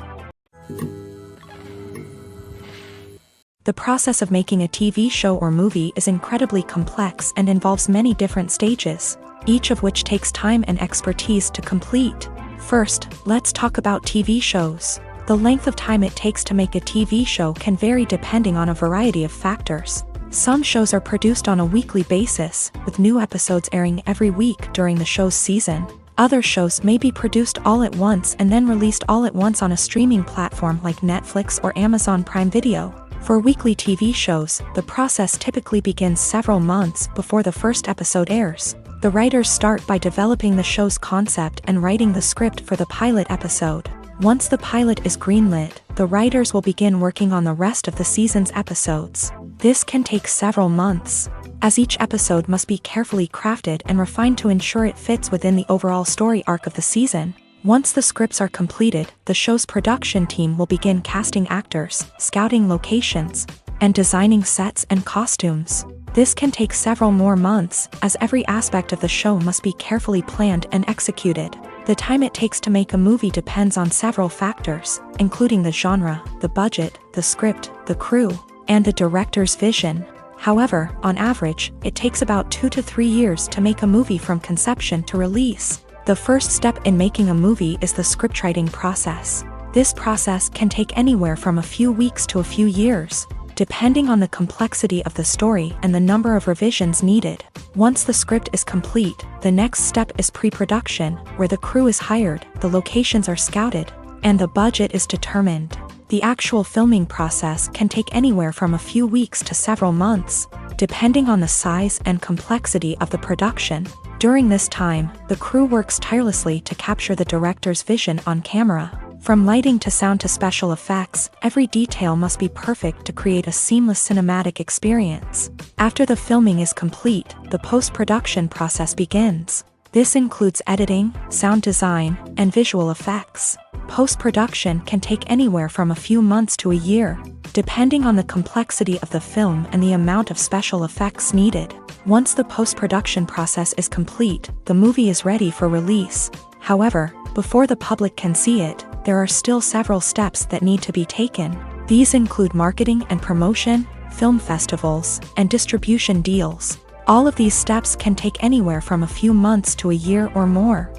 The process of making a TV show or movie is incredibly complex and involves many different stages, each of which takes time and expertise to complete. First, let's talk about TV shows. The length of time it takes to make a TV show can vary depending on a variety of factors. Some shows are produced on a weekly basis, with new episodes airing every week during the show's season. Other shows may be produced all at once and then released all at once on a streaming platform like Netflix or Amazon Prime Video. For weekly TV shows, the process typically begins several months before the first episode airs. The writers start by developing the show's concept and writing the script for the pilot episode. Once the pilot is greenlit, the writers will begin working on the rest of the season's episodes. This can take several months, as each episode must be carefully crafted and refined to ensure it fits within the overall story arc of the season. Once the scripts are completed, the show's production team will begin casting actors, scouting locations, and designing sets and costumes. This can take several more months, as every aspect of the show must be carefully planned and executed. The time it takes to make a movie depends on several factors, including the genre, the budget, the script, the crew, and the director's vision. However, on average, it takes about 2 to 3 years to make a movie from conception to release. The first step in making a movie is the scriptwriting process. This process can take anywhere from a few weeks to a few years, depending on the complexity of the story and the number of revisions needed. Once the script is complete, the next step is pre-production, where the crew is hired, the locations are scouted, and the budget is determined. The actual filming process can take anywhere from a few weeks to several months, depending on the size and complexity of the production. During this time, the crew works tirelessly to capture the director's vision on camera. From lighting to sound to special effects, every detail must be perfect to create a seamless cinematic experience. After the filming is complete, the post-production process begins. This includes editing, sound design, and visual effects. Post-production can take anywhere from a few months to a year, depending on the complexity of the film and the amount of special effects needed. Once the post-production process is complete, the movie is ready for release. However, before the public can see it, there are still several steps that need to be taken. These include marketing and promotion, film festivals, and distribution deals. All of these steps can take anywhere from a few months to a year or more.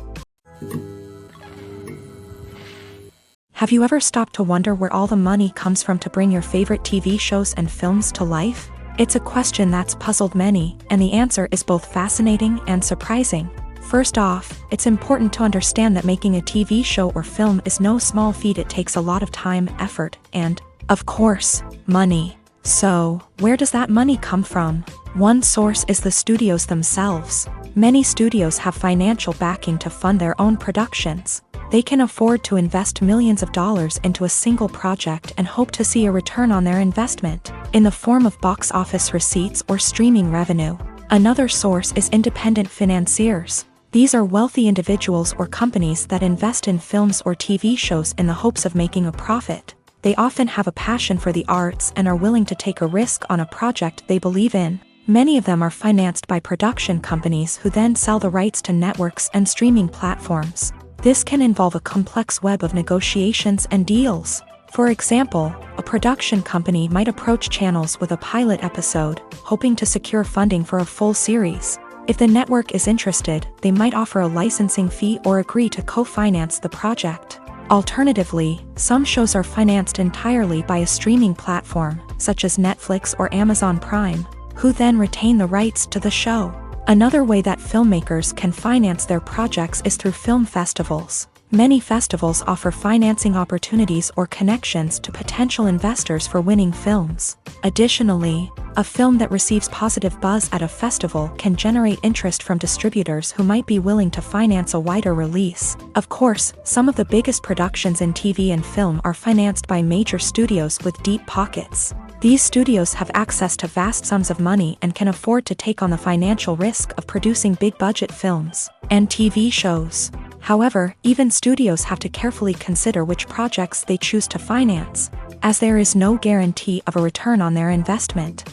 Have you ever stopped to wonder where all the money comes from to bring your favorite TV shows and films to life? It's a question that's puzzled many, and the answer is both fascinating and surprising. First off, it's important to understand that making a TV show or film is no small feat. It takes a lot of time, effort, and, of course, money. So, where does that money come from? One source is the studios themselves. Many studios have financial backing to fund their own productions. They can afford to invest millions of dollars into a single project and hope to see a return on their investment, in the form of box office receipts or streaming revenue. Another source is independent financiers. These are wealthy individuals or companies that invest in films or TV shows in the hopes of making a profit. They often have a passion for the arts and are willing to take a risk on a project they believe in. Many of them are financed by production companies who then sell the rights to networks and streaming platforms. This can involve a complex web of negotiations and deals. For example, a production company might approach channels with a pilot episode, hoping to secure funding for a full series. If the network is interested, they might offer a licensing fee or agree to co-finance the project. Alternatively, some shows are financed entirely by a streaming platform, such as Netflix or Amazon Prime, who then retain the rights to the show. Another way that filmmakers can finance their projects is through film festivals. Many festivals offer financing opportunities or connections to potential investors for winning films. Additionally, a film that receives positive buzz at a festival can generate interest from distributors who might be willing to finance a wider release. Of course, some of the biggest productions in TV and film are financed by major studios with deep pockets. These studios have access to vast sums of money and can afford to take on the financial risk of producing big-budget films and TV shows. However, even studios have to carefully consider which projects they choose to finance, as there is no guarantee of a return on their investment.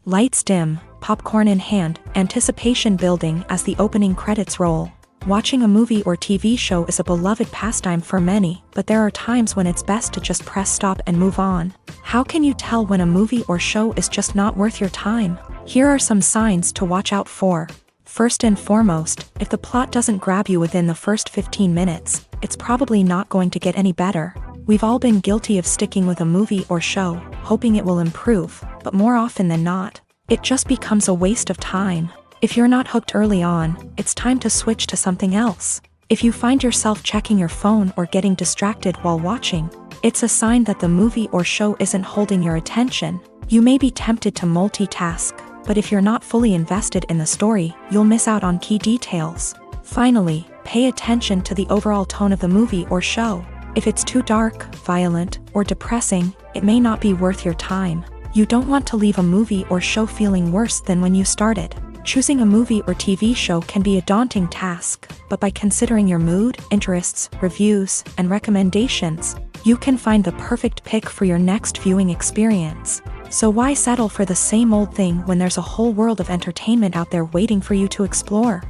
Lights dim, popcorn in hand, anticipation building as the opening credits roll. Watching a movie or TV show is a beloved pastime for many, but there are times when it's best to just press stop and move on. How can you tell when a movie or show is just not worth your time? Here are some signs to watch out for. First and foremost, if the plot doesn't grab you within the first 15 minutes, it's probably not going to get any better. We've all been guilty of sticking with a movie or show, hoping it will improve, but more often than not, it just becomes a waste of time. If you're not hooked early on, it's time to switch to something else. If you find yourself checking your phone or getting distracted while watching, it's a sign that the movie or show isn't holding your attention. You may be tempted to multitask, but if you're not fully invested in the story, you'll miss out on key details. Finally, pay attention to the overall tone of the movie or show. If it's too dark, violent, or depressing, it may not be worth your time. You don't want to leave a movie or show feeling worse than when you started. Choosing a movie or TV show can be a daunting task, but by considering your mood, interests, reviews, and recommendations, you can find the perfect pick for your next viewing experience. So why settle for the same old thing when there's a whole world of entertainment out there waiting for you to explore?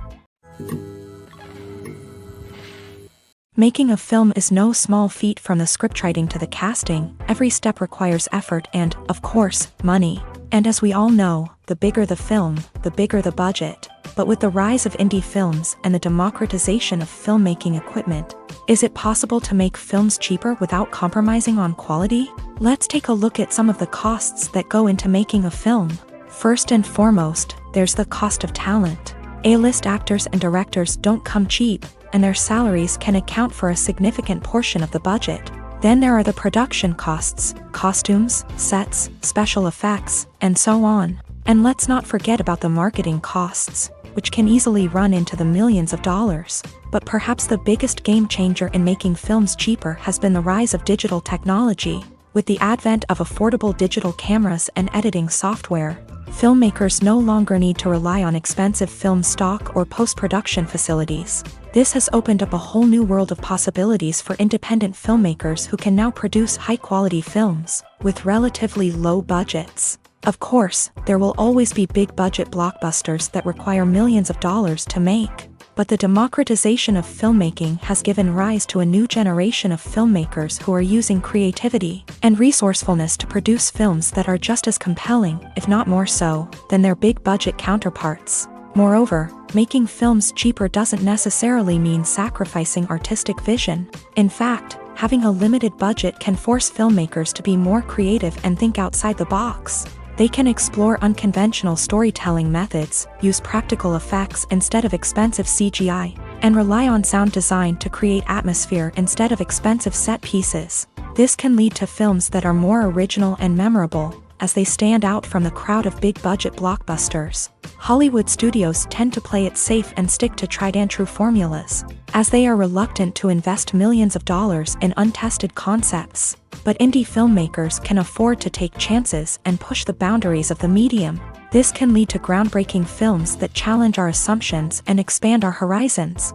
Making a film is no small feat. From the scriptwriting to the casting, every step requires effort and, of course, money. And as we all know, the bigger the film, the bigger the budget. But with the rise of indie films and the democratization of filmmaking equipment, is it possible to make films cheaper without compromising on quality? Let's take a look at some of the costs that go into making a film. First and foremost, there's the cost of talent. A-list actors and directors don't come cheap, and their salaries can account for a significant portion of the budget. Then there are the production costs, costumes, sets, special effects, and so on. And let's not forget about the marketing costs, which can easily run into the millions of dollars. But perhaps the biggest game changer in making films cheaper has been the rise of digital technology. With the advent of affordable digital cameras and editing software, filmmakers no longer need to rely on expensive film stock or post-production facilities. This has opened up a whole new world of possibilities for independent filmmakers who can now produce high-quality films with relatively low budgets. Of course, there will always be big-budget blockbusters that require millions of dollars to make. But the democratization of filmmaking has given rise to a new generation of filmmakers who are using creativity and resourcefulness to produce films that are just as compelling, if not more so, than their big-budget counterparts. Moreover, making films cheaper doesn't necessarily mean sacrificing artistic vision. In fact, having a limited budget can force filmmakers to be more creative and think outside the box. They can explore unconventional storytelling methods, use practical effects instead of expensive CGI, and rely on sound design to create atmosphere instead of expensive set pieces. This can lead to films that are more original and memorable, as they stand out from the crowd of big-budget blockbusters. Hollywood studios tend to play it safe and stick to tried-and-true formulas, as they are reluctant to invest millions of dollars in untested concepts. But indie filmmakers can afford to take chances and push the boundaries of the medium. This can lead to groundbreaking films that challenge our assumptions and expand our horizons.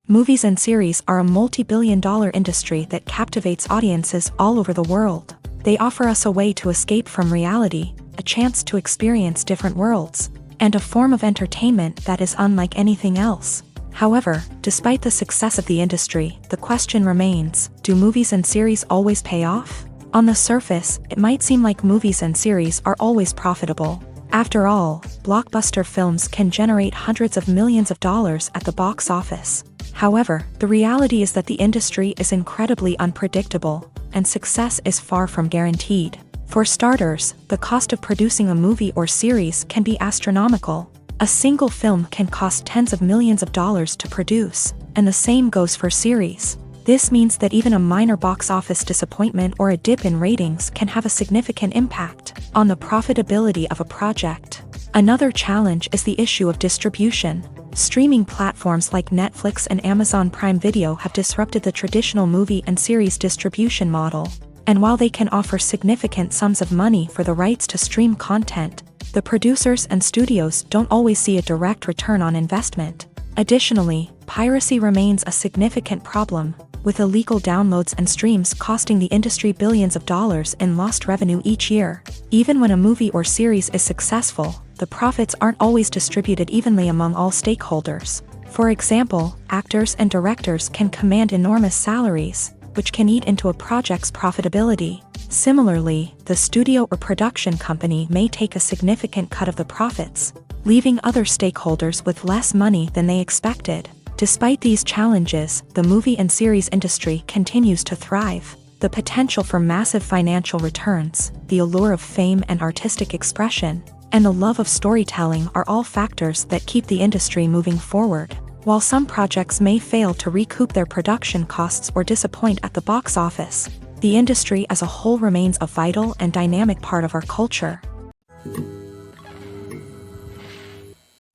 Movies and series are a multi-billion-dollar industry that captivates audiences all over the world. They offer us a way to escape from reality, a chance to experience different worlds, and a form of entertainment that is unlike anything else. However, despite the success of the industry, the question remains, do movies and series always pay off? On the surface, it might seem like movies and series are always profitable. After all, blockbuster films can generate hundreds of millions of dollars at the box office. However, the reality is that the industry is incredibly unpredictable, and success is far from guaranteed. For starters, the cost of producing a movie or series can be astronomical. A single film can cost tens of millions of dollars to produce, and the same goes for series. This means that even a minor box office disappointment or a dip in ratings can have a significant impact on the profitability of a project. Another challenge is the issue of distribution. Streaming platforms like Netflix and Amazon Prime Video have disrupted the traditional movie and series distribution model. And while they can offer significant sums of money for the rights to stream content, the producers and studios don't always see a direct return on investment. Additionally, piracy remains a significant problem, with illegal downloads and streams costing the industry billions of dollars in lost revenue each year. Even when a movie or series is successful, the profits aren't always distributed evenly among all stakeholders. For example, actors and directors can command enormous salaries, which can eat into a project's profitability. Similarly, the studio or production company may take a significant cut of the profits, leaving other stakeholders with less money than they expected. Despite these challenges, the movie and series industry continues to thrive. The potential for massive financial returns, the allure of fame and artistic expression, and the love of storytelling are all factors that keep the industry moving forward. While some projects may fail to recoup their production costs or disappoint at the box office, the industry as a whole remains a vital and dynamic part of our culture.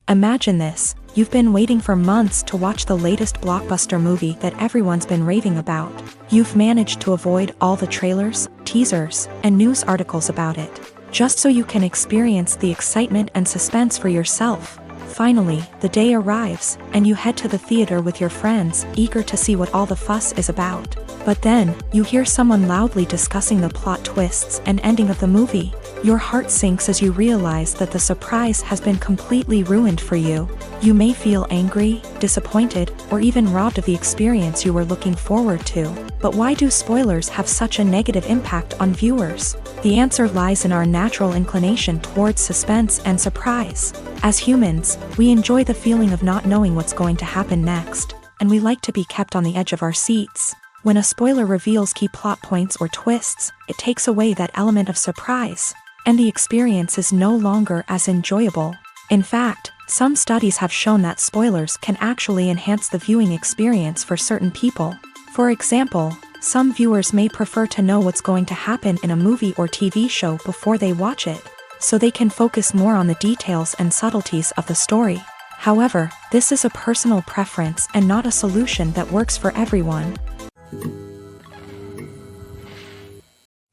Imagine this: you've been waiting for months to watch the latest blockbuster movie that everyone's been raving about. You've managed to avoid all the trailers, teasers, and news articles about it, just so you can experience the excitement and suspense for yourself. Finally, the day arrives, and you head to the theater with your friends, eager to see what all the fuss is about. But then, you hear someone loudly discussing the plot twists and ending of the movie. Your heart sinks as you realize that the surprise has been completely ruined for you. You may feel angry, disappointed, or even robbed of the experience you were looking forward to. But why do spoilers have such a negative impact on viewers? The answer lies in our natural inclination towards suspense and surprise. As humans, we enjoy the feeling of not knowing what's going to happen next, and we like to be kept on the edge of our seats. When a spoiler reveals key plot points or twists, it takes away that element of surprise, and the experience is no longer as enjoyable. In fact, some studies have shown that spoilers can actually enhance the viewing experience for certain people. For example, some viewers may prefer to know what's going to happen in a movie or TV show before they watch it, so they can focus more on the details and subtleties of the story. However, this is a personal preference and not a solution that works for everyone.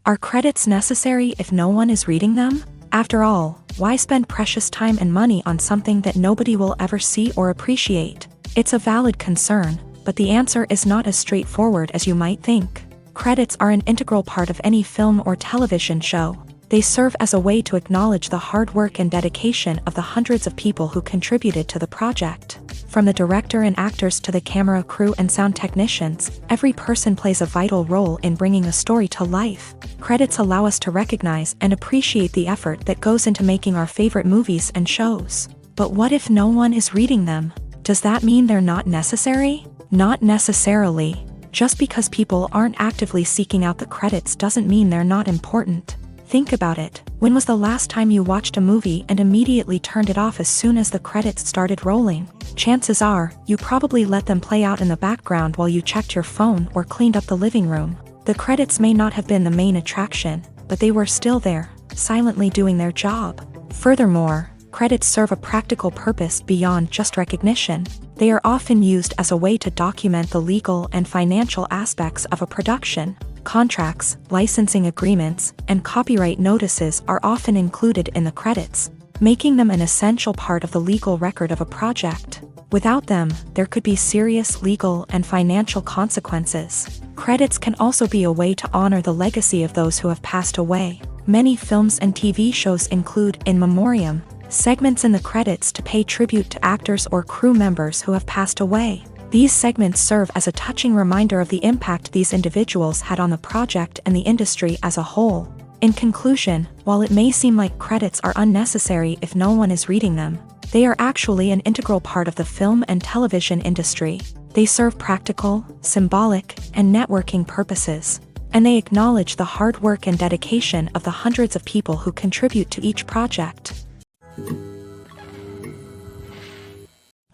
Are credits necessary if no one is reading them? After all, why spend precious time and money on something that nobody will ever see or appreciate? It's a valid concern, but the answer is not as straightforward as you might think. Credits are an integral part of any film or television show. They serve as a way to acknowledge the hard work and dedication of the hundreds of people who contributed to the project. From the director and actors to the camera crew and sound technicians, every person plays a vital role in bringing a story to life. Credits allow us to recognize and appreciate the effort that goes into making our favorite movies and shows. But what if no one is reading them? Does that mean they're not necessary? Not necessarily. Just because people aren't actively seeking out the credits doesn't mean they're not important. Think about it. When was the last time you watched a movie and immediately turned it off as soon as the credits started rolling? Chances are, you probably let them play out in the background while you checked your phone or cleaned up the living room. The credits may not have been the main attraction, but they were still there, silently doing their job. Furthermore, credits serve a practical purpose beyond just recognition. They are often used as a way to document the legal and financial aspects of a production. Contracts, licensing agreements, and copyright notices are often included in the credits, making them an essential part of the legal record of a project. Without them, there could be serious legal and financial consequences. Credits can also be a way to honor the legacy of those who have passed away. Many films and TV shows include in memoriam segments in the credits to pay tribute to actors or crew members who have passed away. These segments serve as a touching reminder of the impact these individuals had on the project and the industry as a whole. In conclusion, while it may seem like credits are unnecessary if no one is reading them, they are actually an integral part of the film and television industry. They serve practical, symbolic, and networking purposes, and they acknowledge the hard work and dedication of the hundreds of people who contribute to each project.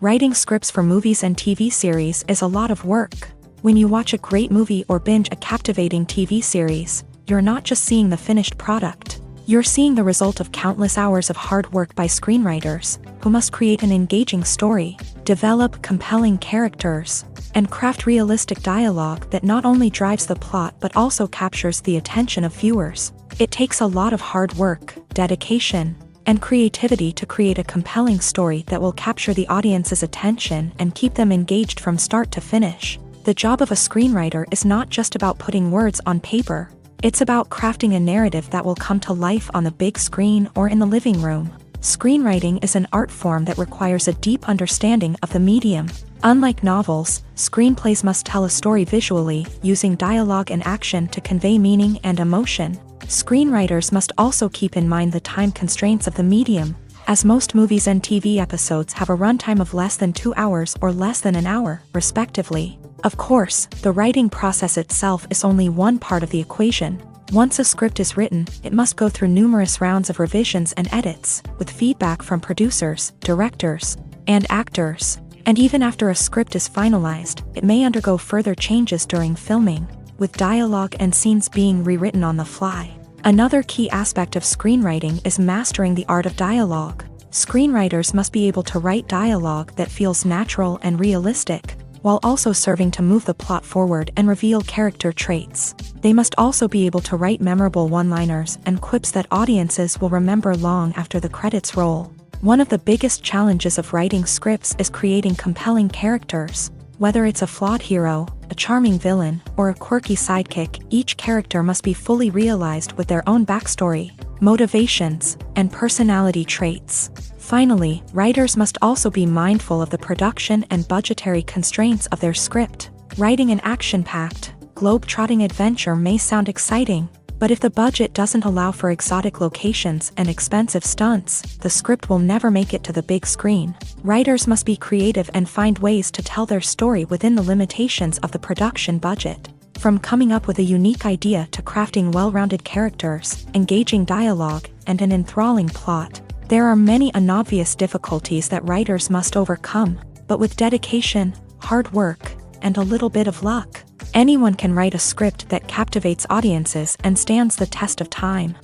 Writing scripts for movies and TV series is a lot of work. When you watch a great movie or binge a captivating TV series, you're not just seeing the finished product. You're seeing the result of countless hours of hard work by screenwriters, who must create an engaging story, develop compelling characters, and craft realistic dialogue that not only drives the plot but also captures the attention of viewers. It takes a lot of hard work, dedication, and creativity to create a compelling story that will capture the audience's attention and keep them engaged from start to finish. The job of a screenwriter is not just about putting words on paper. It's about crafting a narrative that will come to life on the big screen or in the living room. Screenwriting is an art form that requires a deep understanding of the medium. Unlike novels, screenplays must tell a story visually, using dialogue and action to convey meaning and emotion. Screenwriters must also keep in mind the time constraints of the medium, as most movies and TV episodes have a runtime of less than 2 hours or less than an hour, respectively. Of course, the writing process itself is only one part of the equation. Once a script is written, it must go through numerous rounds of revisions and edits, with feedback from producers, directors, and actors. And even after a script is finalized, it may undergo further changes during filming, with dialogue and scenes being rewritten on the fly. Another key aspect of screenwriting is mastering the art of dialogue. Screenwriters must be able to write dialogue that feels natural and realistic, while also serving to move the plot forward and reveal character traits. They must also be able to write memorable one-liners and quips that audiences will remember long after the credits roll. One of the biggest challenges of writing scripts is creating compelling characters. Whether it's a flawed hero, a charming villain, or a quirky sidekick, each character must be fully realized with their own backstory, motivations, and personality traits. Finally, writers must also be mindful of the production and budgetary constraints of their script. Writing an action-packed, globe-trotting adventure may sound exciting, but if the budget doesn't allow for exotic locations and expensive stunts, the script will never make it to the big screen. Writers must be creative and find ways to tell their story within the limitations of the production budget. From coming up with a unique idea to crafting well-rounded characters, engaging dialogue, and an enthralling plot, there are many unobvious difficulties that writers must overcome, but with dedication, hard work, and a little bit of luck, anyone can write a script that captivates audiences and stands the test of time.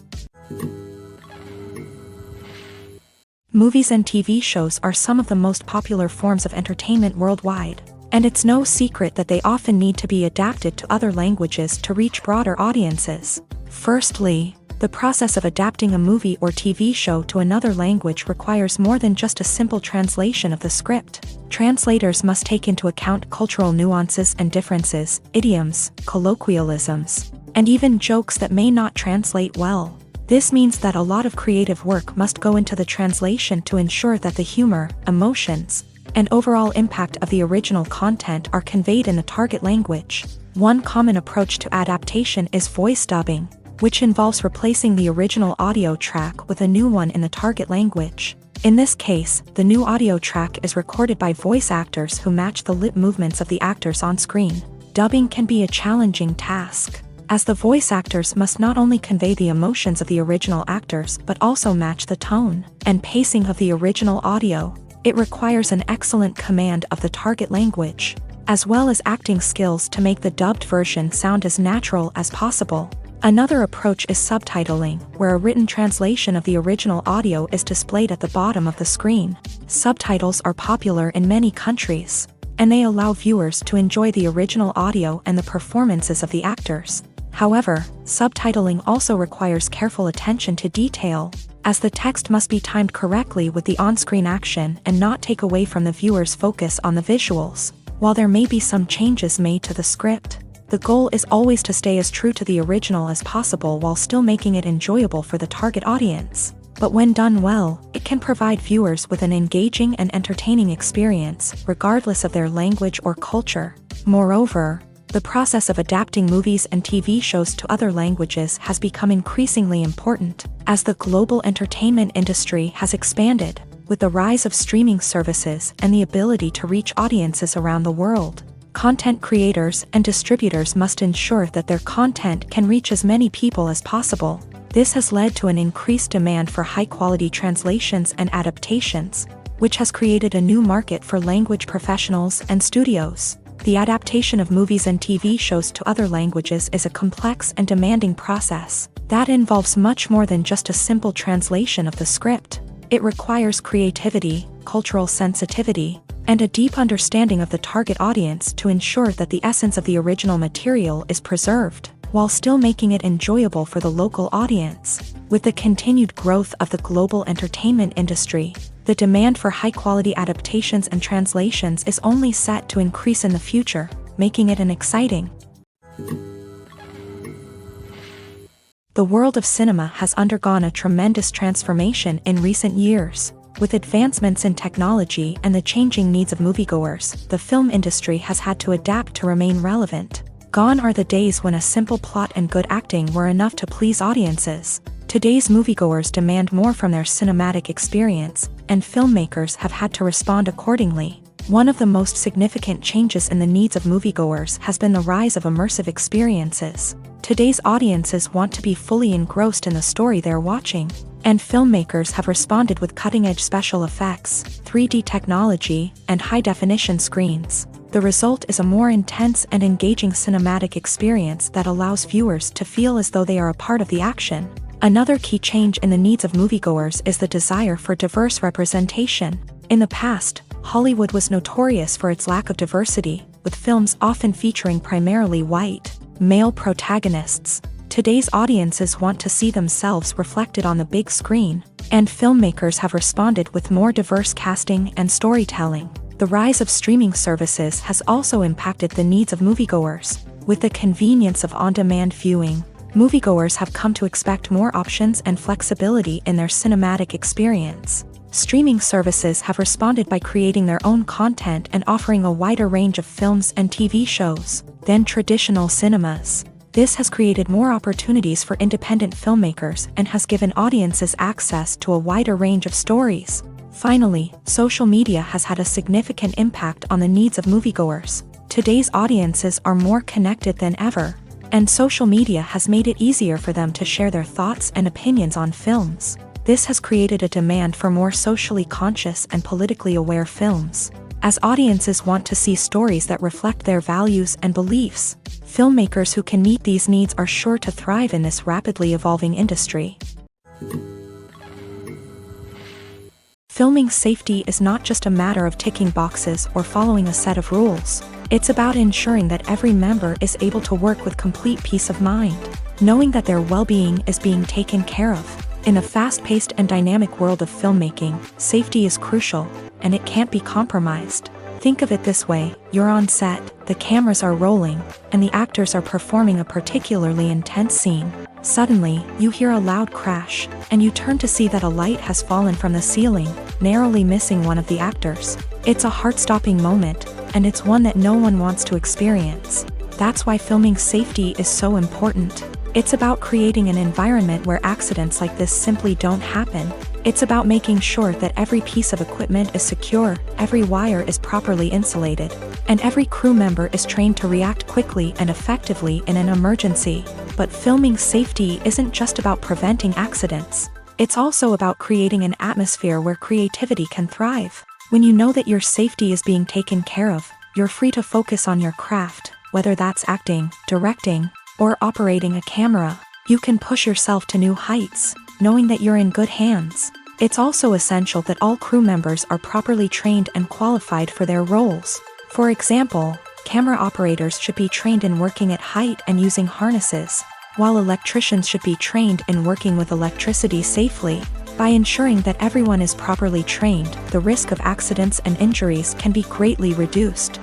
Movies and TV shows are some of the most popular forms of entertainment worldwide, and it's no secret that they often need to be adapted to other languages to reach broader audiences. Firstly, the process of adapting a movie or TV show to another language requires more than just a simple translation of the script. Translators must take into account cultural nuances and differences, idioms, colloquialisms, and even jokes that may not translate well. This means that a lot of creative work must go into the translation to ensure that the humor, emotions, and overall impact of the original content are conveyed in the target language. One common approach to adaptation is voice dubbing, which involves replacing the original audio track with a new one in the target language. In this case, the new audio track is recorded by voice actors who match the lip movements of the actors on screen. Dubbing can be a challenging task, as the voice actors must not only convey the emotions of the original actors but also match the tone and pacing of the original audio. It requires an excellent command of the target language, as well as acting skills to make the dubbed version sound as natural as possible. Another approach is subtitling, where a written translation of the original audio is displayed at the bottom of the screen. Subtitles are popular in many countries, and they allow viewers to enjoy the original audio and the performances of the actors. However, subtitling also requires careful attention to detail, as the text must be timed correctly with the on-screen action and not take away from the viewer's focus on the visuals. While there may be some changes made to the script, the goal is always to stay as true to the original as possible while still making it enjoyable for the target audience. But when done well, it can provide viewers with an engaging and entertaining experience, regardless of their language or culture. Moreover, the process of adapting movies and TV shows to other languages has become increasingly important, as the global entertainment industry has expanded, with the rise of streaming services and the ability to reach audiences around the world. Content creators and distributors must ensure that their content can reach as many people as possible. This has led to an increased demand for high-quality translations and adaptations, which has created a new market for language professionals and studios. The adaptation of movies and TV shows to other languages is a complex and demanding process that involves much more than just a simple translation of the script. It requires creativity, cultural sensitivity, and a deep understanding of the target audience to ensure that the essence of the original material is preserved, while still making it enjoyable for the local audience. With the continued growth of the global entertainment industry, the demand for high-quality adaptations and translations is only set to increase in the future, making it an exciting. The world of cinema has undergone a tremendous transformation in recent years. With advancements in technology and the changing needs of moviegoers, the film industry has had to adapt to remain relevant. Gone are the days when a simple plot and good acting were enough to please audiences. Today's moviegoers demand more from their cinematic experience, and filmmakers have had to respond accordingly. One of the most significant changes in the needs of moviegoers has been the rise of immersive experiences. Today's audiences want to be fully engrossed in the story they're watching, and filmmakers have responded with cutting-edge special effects, 3D technology, and high-definition screens. The result is a more intense and engaging cinematic experience that allows viewers to feel as though they are a part of the action. Another key change in the needs of moviegoers is the desire for diverse representation. In the past, Hollywood was notorious for its lack of diversity, with films often featuring primarily white, male protagonists. Today's audiences want to see themselves reflected on the big screen, and filmmakers have responded with more diverse casting and storytelling. The The rise of streaming services has also impacted the needs of moviegoers. With the convenience of on-demand viewing, moviegoers have come to expect more options and flexibility in their cinematic experience. Streaming services have responded by creating their own content and offering a wider range of films and TV shows than traditional cinemas. This has created more opportunities for independent filmmakers and has given audiences access to a wider range of stories. Finally, social media has had a significant impact on the needs of moviegoers. Today's audiences are more connected than ever, and social media has made it easier for them to share their thoughts and opinions on films. This has created a demand for more socially conscious and politically aware films. As audiences want to see stories that reflect their values and beliefs, filmmakers who can meet these needs are sure to thrive in this rapidly evolving industry. Filming safety is not just a matter of ticking boxes or following a set of rules. It's about ensuring that every member is able to work with complete peace of mind, knowing that their well-being is being taken care of. In a fast-paced and dynamic world of filmmaking, safety is crucial, and it can't be compromised. Think of it this way: you're on set, the cameras are rolling, and the actors are performing a particularly intense scene. Suddenly, you hear a loud crash, and you turn to see that a light has fallen from the ceiling, narrowly missing one of the actors. It's a heart-stopping moment, and it's one that no one wants to experience. That's why filming safety is so important. It's about creating an environment where accidents like this simply don't happen. It's about making sure that every piece of equipment is secure, every wire is properly insulated, and every crew member is trained to react quickly and effectively in an emergency. But filming safety isn't just about preventing accidents. It's also about creating an atmosphere where creativity can thrive. When you know that your safety is being taken care of, you're free to focus on your craft, whether that's acting, directing, or operating a camera. You can push yourself to new heights, knowing that you're in good hands. It's also essential that all crew members are properly trained and qualified for their roles. For example, camera operators should be trained in working at height and using harnesses, while electricians should be trained in working with electricity safely. By ensuring that everyone is properly trained, the risk of accidents and injuries can be greatly reduced.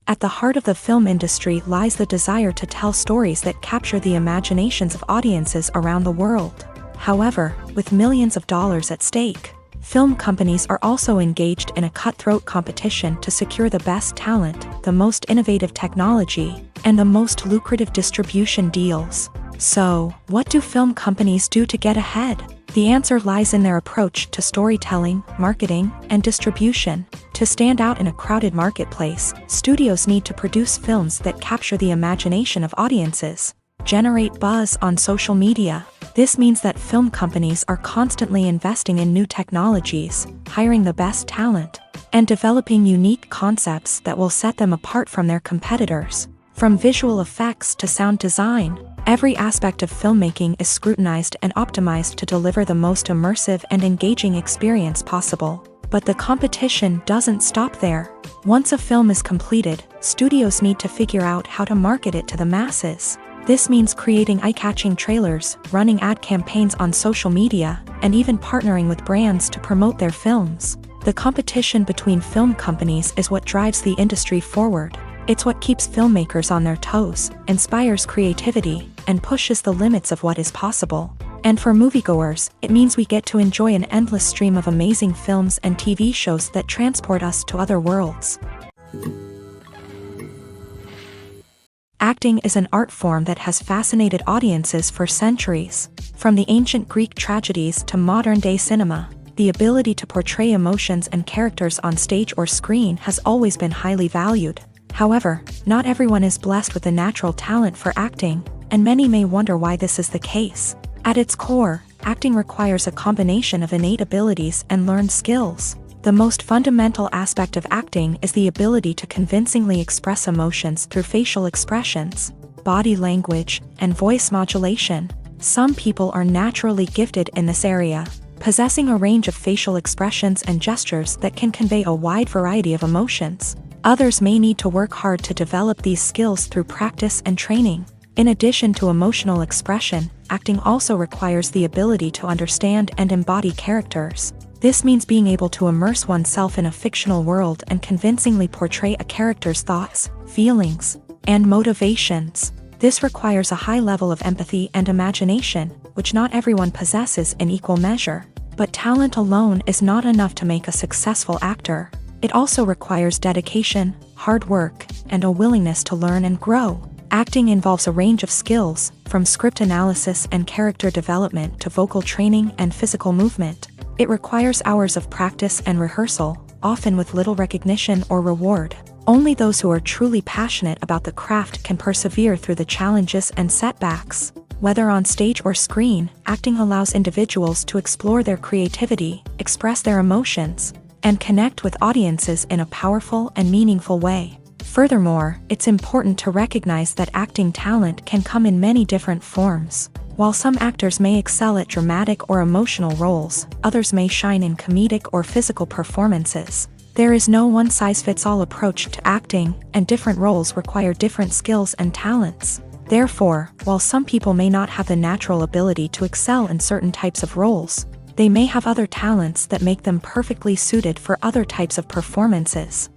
At the heart of the film industry lies the desire to tell stories that capture the imaginations of audiences around the world. However, with millions of dollars at stake, film companies are also engaged in a cutthroat competition to secure the best talent, the most innovative technology, and the most lucrative distribution deals. So, what do film companies do to get ahead? The answer lies in their approach to storytelling, marketing, and distribution. To stand out in a crowded marketplace, studios need to produce films that capture the imagination of audiences, generate buzz on social media. This means that film companies are constantly investing in new technologies, hiring the best talent, and developing unique concepts that will set them apart from their competitors. From visual effects to sound design, every aspect of filmmaking is scrutinized and optimized to deliver the most immersive and engaging experience possible. But the competition doesn't stop there. Once a film is completed, studios need to figure out how to market it to the masses. This means creating eye-catching trailers, running ad campaigns on social media, and even partnering with brands to promote their films. The competition between film companies is what drives the industry forward. It's what keeps filmmakers on their toes, inspires creativity, and pushes the limits of what is possible. And for moviegoers, it means we get to enjoy an endless stream of amazing films and TV shows that transport us to other worlds. Acting is an art form that has fascinated audiences for centuries. From the ancient Greek tragedies to modern-day cinema, the ability to portray emotions and characters on stage or screen has always been highly valued. However, not everyone is blessed with a natural talent for acting, and many may wonder why this is the case. At its core, acting requires a combination of innate abilities and learned skills. The most fundamental aspect of acting is the ability to convincingly express emotions through facial expressions, body language, and voice modulation. Some people are naturally gifted in this area, possessing a range of facial expressions and gestures that can convey a wide variety of emotions. Others may need to work hard to develop these skills through practice and training. In addition to emotional expression, acting also requires the ability to understand and embody characters. This means being able to immerse oneself in a fictional world and convincingly portray a character's thoughts, feelings, and motivations. This requires a high level of empathy and imagination, which not everyone possesses in equal measure. But talent alone is not enough to make a successful actor. It also requires dedication, hard work, and a willingness to learn and grow. Acting involves a range of skills, from script analysis and character development to vocal training and physical movement. It requires hours of practice and rehearsal, often with little recognition or reward. Only those who are truly passionate about the craft can persevere through the challenges and setbacks. Whether on stage or screen, acting allows individuals to explore their creativity, express their emotions, and connect with audiences in a powerful and meaningful way. Furthermore, it's important to recognize that acting talent can come in many different forms. While some actors may excel at dramatic or emotional roles, others may shine in comedic or physical performances. There is no one-size-fits-all approach to acting, and different roles require different skills and talents. Therefore, while some people may not have the natural ability to excel in certain types of roles, they may have other talents that make them perfectly suited for other types of performances.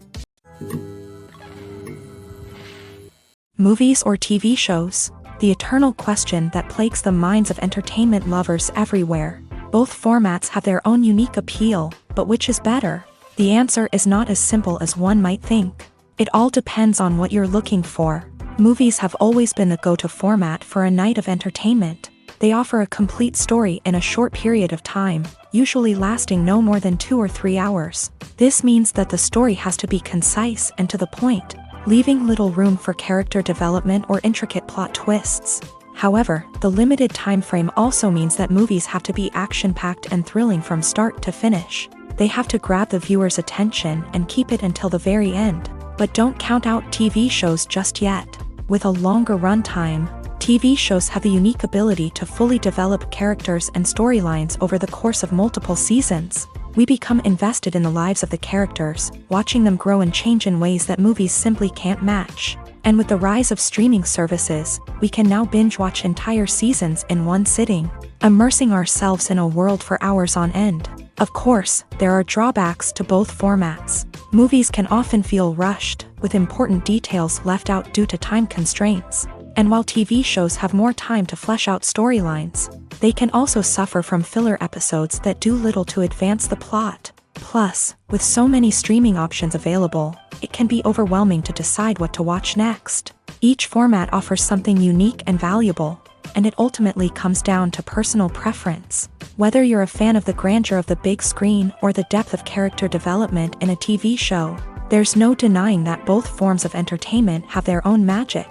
Movies or TV shows? The eternal question that plagues the minds of entertainment lovers everywhere. Both formats have their own unique appeal, but which is better? The answer is not as simple as one might think. It all depends on what you're looking for. Movies have always been the go-to format for a night of entertainment. They offer a complete story in a short period of time, usually lasting no more than 2 or 3 hours. This means that the story has to be concise and to the point, leaving little room for character development or intricate plot twists. However, the limited time frame also means that movies have to be action-packed and thrilling from start to finish. They have to grab the viewer's attention and keep it until the very end. But don't count out TV shows just yet. With a longer runtime, TV shows have the unique ability to fully develop characters and storylines over the course of multiple seasons. We become invested in the lives of the characters, watching them grow and change in ways that movies simply can't match. And with the rise of streaming services, we can now binge-watch entire seasons in one sitting, immersing ourselves in a world for hours on end. Of course, there are drawbacks to both formats. Movies can often feel rushed, with important details left out due to time constraints. And while TV shows have more time to flesh out storylines, they can also suffer from filler episodes that do little to advance the plot. Plus, with so many streaming options available, it can be overwhelming to decide what to watch next. Each format offers something unique and valuable, and it ultimately comes down to personal preference. Whether you're a fan of the grandeur of the big screen or the depth of character development in a TV show, there's no denying that both forms of entertainment have their own magic.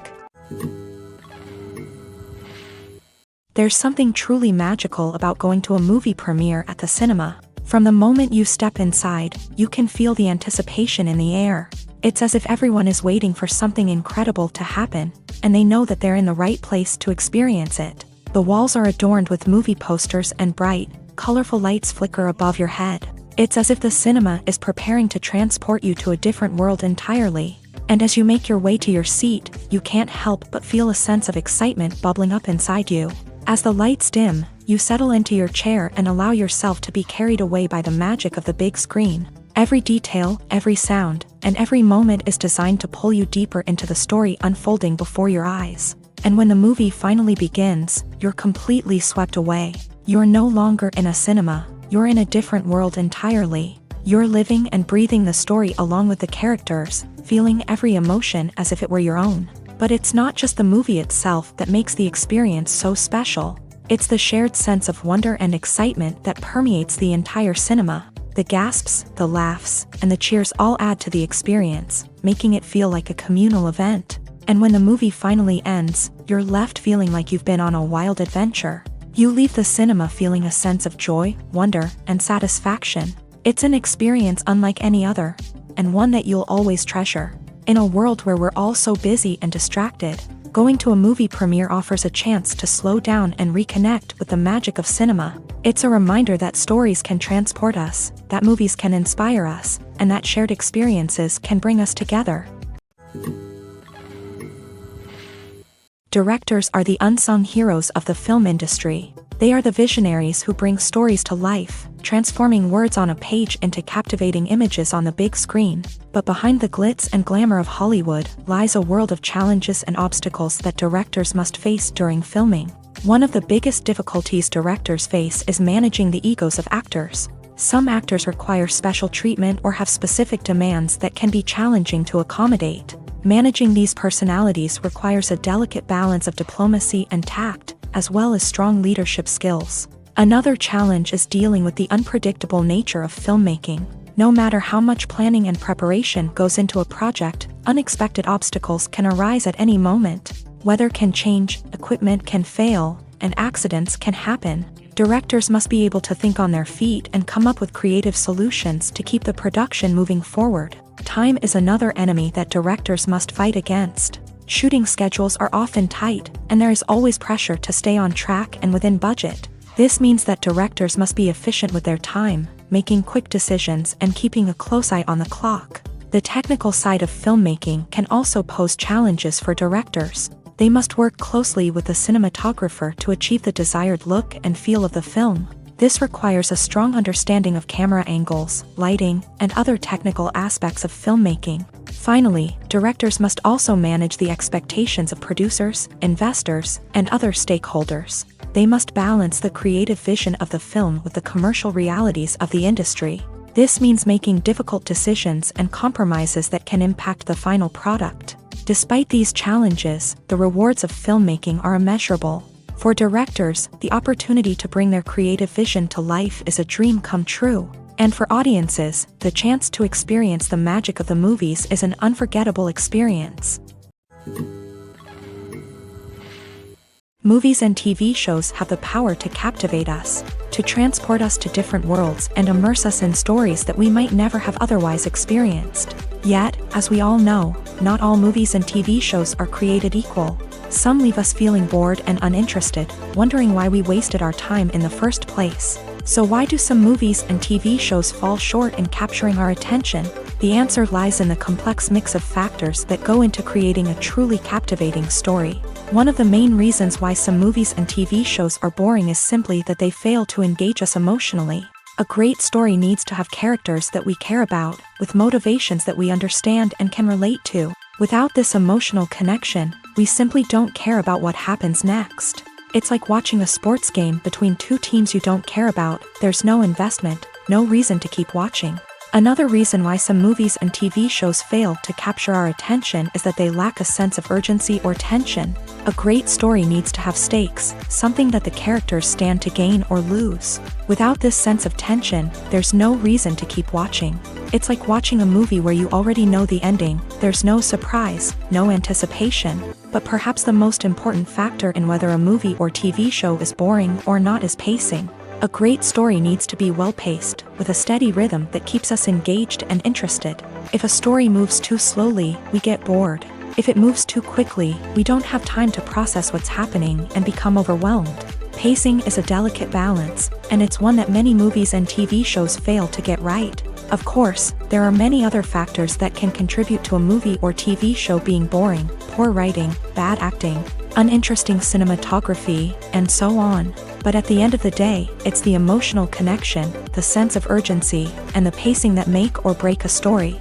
There's something truly magical about going to a movie premiere at the cinema. From the moment you step inside, you can feel the anticipation in the air. It's as if everyone is waiting for something incredible to happen, and they know that they're in the right place to experience it. The walls are adorned with movie posters and bright, colorful lights flicker above your head. It's as if the cinema is preparing to transport you to a different world entirely. And as you make your way to your seat, you can't help but feel a sense of excitement bubbling up inside you. As the lights dim, you settle into your chair and allow yourself to be carried away by the magic of the big screen. Every detail, every sound, and every moment is designed to pull you deeper into the story unfolding before your eyes. And when the movie finally begins, you're completely swept away. You're no longer in a cinema, you're in a different world entirely. You're living and breathing the story along with the characters, feeling every emotion as if it were your own. But it's not just the movie itself that makes the experience so special. It's the shared sense of wonder and excitement that permeates the entire cinema. The gasps, the laughs, and the cheers all add to the experience, making it feel like a communal event. And when the movie finally ends, you're left feeling like you've been on a wild adventure. You leave the cinema feeling a sense of joy, wonder, and satisfaction. It's an experience unlike any other, and one that you'll always treasure. In a world where we're all so busy and distracted, going to a movie premiere offers a chance to slow down and reconnect with the magic of cinema. It's a reminder that stories can transport us, that movies can inspire us, and that shared experiences can bring us together. Directors are the unsung heroes of the film industry. They are the visionaries who bring stories to life, transforming words on a page into captivating images on the big screen. But behind the glitz and glamour of Hollywood lies a world of challenges and obstacles that directors must face during filming. One of the biggest difficulties directors face is managing the egos of actors. Some actors require special treatment or have specific demands that can be challenging to accommodate. Managing these personalities requires a delicate balance of diplomacy and tact, as well as strong leadership skills. Another challenge is dealing with the unpredictable nature of filmmaking. No matter how much planning and preparation goes into a project, unexpected obstacles can arise at any moment. Weather can change, equipment can fail, and accidents can happen. Directors must be able to think on their feet and come up with creative solutions to keep the production moving forward. Time is another enemy that directors must fight against. Shooting schedules are often tight, and there is always pressure to stay on track and within budget. This means that directors must be efficient with their time, making quick decisions and keeping a close eye on the clock. The technical side of filmmaking can also pose challenges for directors. They must work closely with the cinematographer to achieve the desired look and feel of the film. This requires a strong understanding of camera angles, lighting, and other technical aspects of filmmaking. Finally, directors must also manage the expectations of producers, investors, and other stakeholders. They must balance the creative vision of the film with the commercial realities of the industry. This means making difficult decisions and compromises that can impact the final product. Despite these challenges, the rewards of filmmaking are immeasurable. For directors, the opportunity to bring their creative vision to life is a dream come true. And for audiences, the chance to experience the magic of the movies is an unforgettable experience. Movies and TV shows have the power to captivate us, to transport us to different worlds and immerse us in stories that we might never have otherwise experienced. Yet, as we all know, not all movies and TV shows are created equal. Some leave us feeling bored and uninterested, wondering why we wasted our time in the first place. So why do some movies and TV shows fall short in capturing our attention? The answer lies in the complex mix of factors that go into creating a truly captivating story. One of the main reasons why some movies and TV shows are boring is simply that they fail to engage us emotionally. A great story needs to have characters that we care about, with motivations that we understand and can relate to. Without this emotional connection, we simply don't care about what happens next. It's like watching a sports game between two teams you don't care about. There's no investment, no reason to keep watching. Another reason why some movies and TV shows fail to capture our attention is that they lack a sense of urgency or tension. A great story needs to have stakes, something that the characters stand to gain or lose. Without this sense of tension, there's no reason to keep watching. It's like watching a movie where you already know the ending. There's no surprise, no anticipation. But perhaps the most important factor in whether a movie or TV show is boring or not is pacing. A great story needs to be well-paced, with a steady rhythm that keeps us engaged and interested. If a story moves too slowly, we get bored. If it moves too quickly, we don't have time to process what's happening and become overwhelmed. Pacing is a delicate balance, and it's one that many movies and TV shows fail to get right. Of course, there are many other factors that can contribute to a movie or TV show being boring: poor writing, bad acting, uninteresting cinematography, and so on. But at the end of the day, it's the emotional connection, the sense of urgency, and the pacing that make or break a story.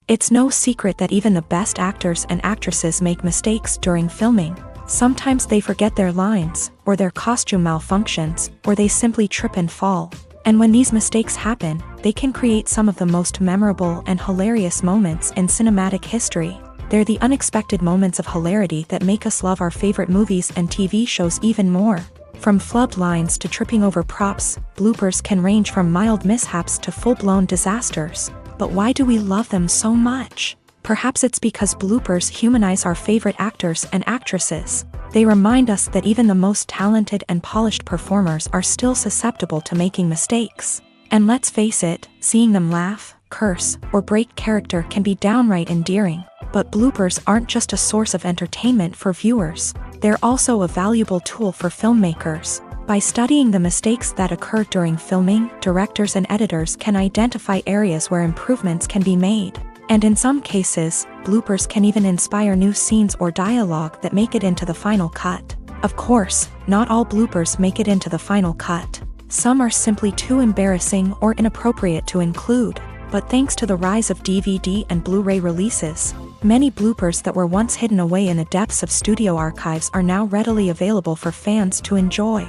It's no secret that even the best actors and actresses make mistakes during filming. Sometimes they forget their lines, or their costume malfunctions, or they simply trip and fall. And when these mistakes happen, they can create some of the most memorable and hilarious moments in cinematic history. They're the unexpected moments of hilarity that make us love our favorite movies and TV shows even more. From flubbed lines to tripping over props, bloopers can range from mild mishaps to full-blown disasters. But why do we love them so much? Perhaps it's because bloopers humanize our favorite actors and actresses. They remind us that even the most talented and polished performers are still susceptible to making mistakes. And let's face it, seeing them laugh, curse, or break character can be downright endearing. But bloopers aren't just a source of entertainment for viewers. They're also a valuable tool for filmmakers. By studying the mistakes that occur during filming, directors and editors can identify areas where improvements can be made. And in some cases, bloopers can even inspire new scenes or dialogue that make it into the final cut. Of course, not all bloopers make it into the final cut. Some are simply too embarrassing or inappropriate to include. But thanks to the rise of DVD and Blu-ray releases, many bloopers that were once hidden away in the depths of studio archives are now readily available for fans to enjoy.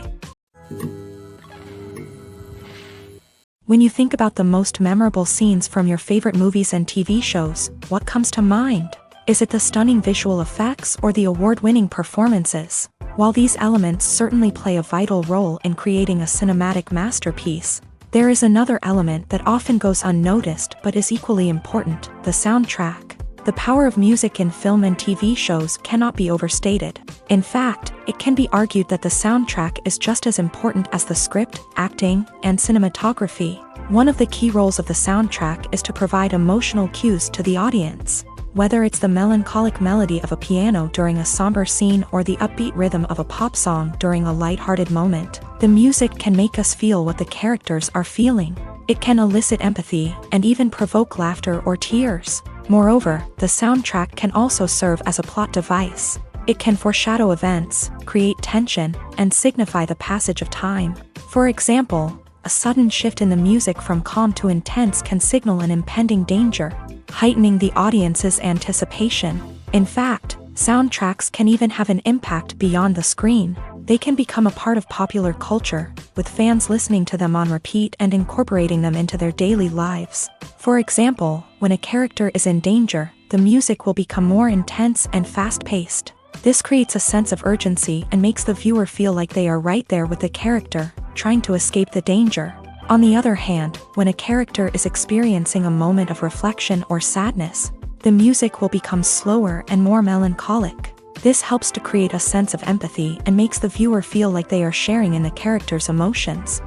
When you think about the most memorable scenes from your favorite movies and TV shows, what comes to mind? Is it the stunning visual effects or the award-winning performances? While these elements certainly play a vital role in creating a cinematic masterpiece, there is another element that often goes unnoticed but is equally important: the soundtrack. The power of music in film and TV shows cannot be overstated. In fact, it can be argued that the soundtrack is just as important as the script, acting, and cinematography. One of the key roles of the soundtrack is to provide emotional cues to the audience. Whether it's the melancholic melody of a piano during a somber scene or the upbeat rhythm of a pop song during a lighthearted moment, the music can make us feel what the characters are feeling. It can elicit empathy and even provoke laughter or tears. Moreover, the soundtrack can also serve as a plot device. It can foreshadow events, create tension, and signify the passage of time. For example, a sudden shift in the music from calm to intense can signal an impending danger, heightening the audience's anticipation. In fact, soundtracks can even have an impact beyond the screen. They can become a part of popular culture, with fans listening to them on repeat and incorporating them into their daily lives. For example, when a character is in danger, the music will become more intense and fast-paced. This creates a sense of urgency and makes the viewer feel like they are right there with the character, trying to escape the danger. On the other hand, when a character is experiencing a moment of reflection or sadness, the music will become slower and more melancholic. This helps to create a sense of empathy and makes the viewer feel like they are sharing in the character's emotions.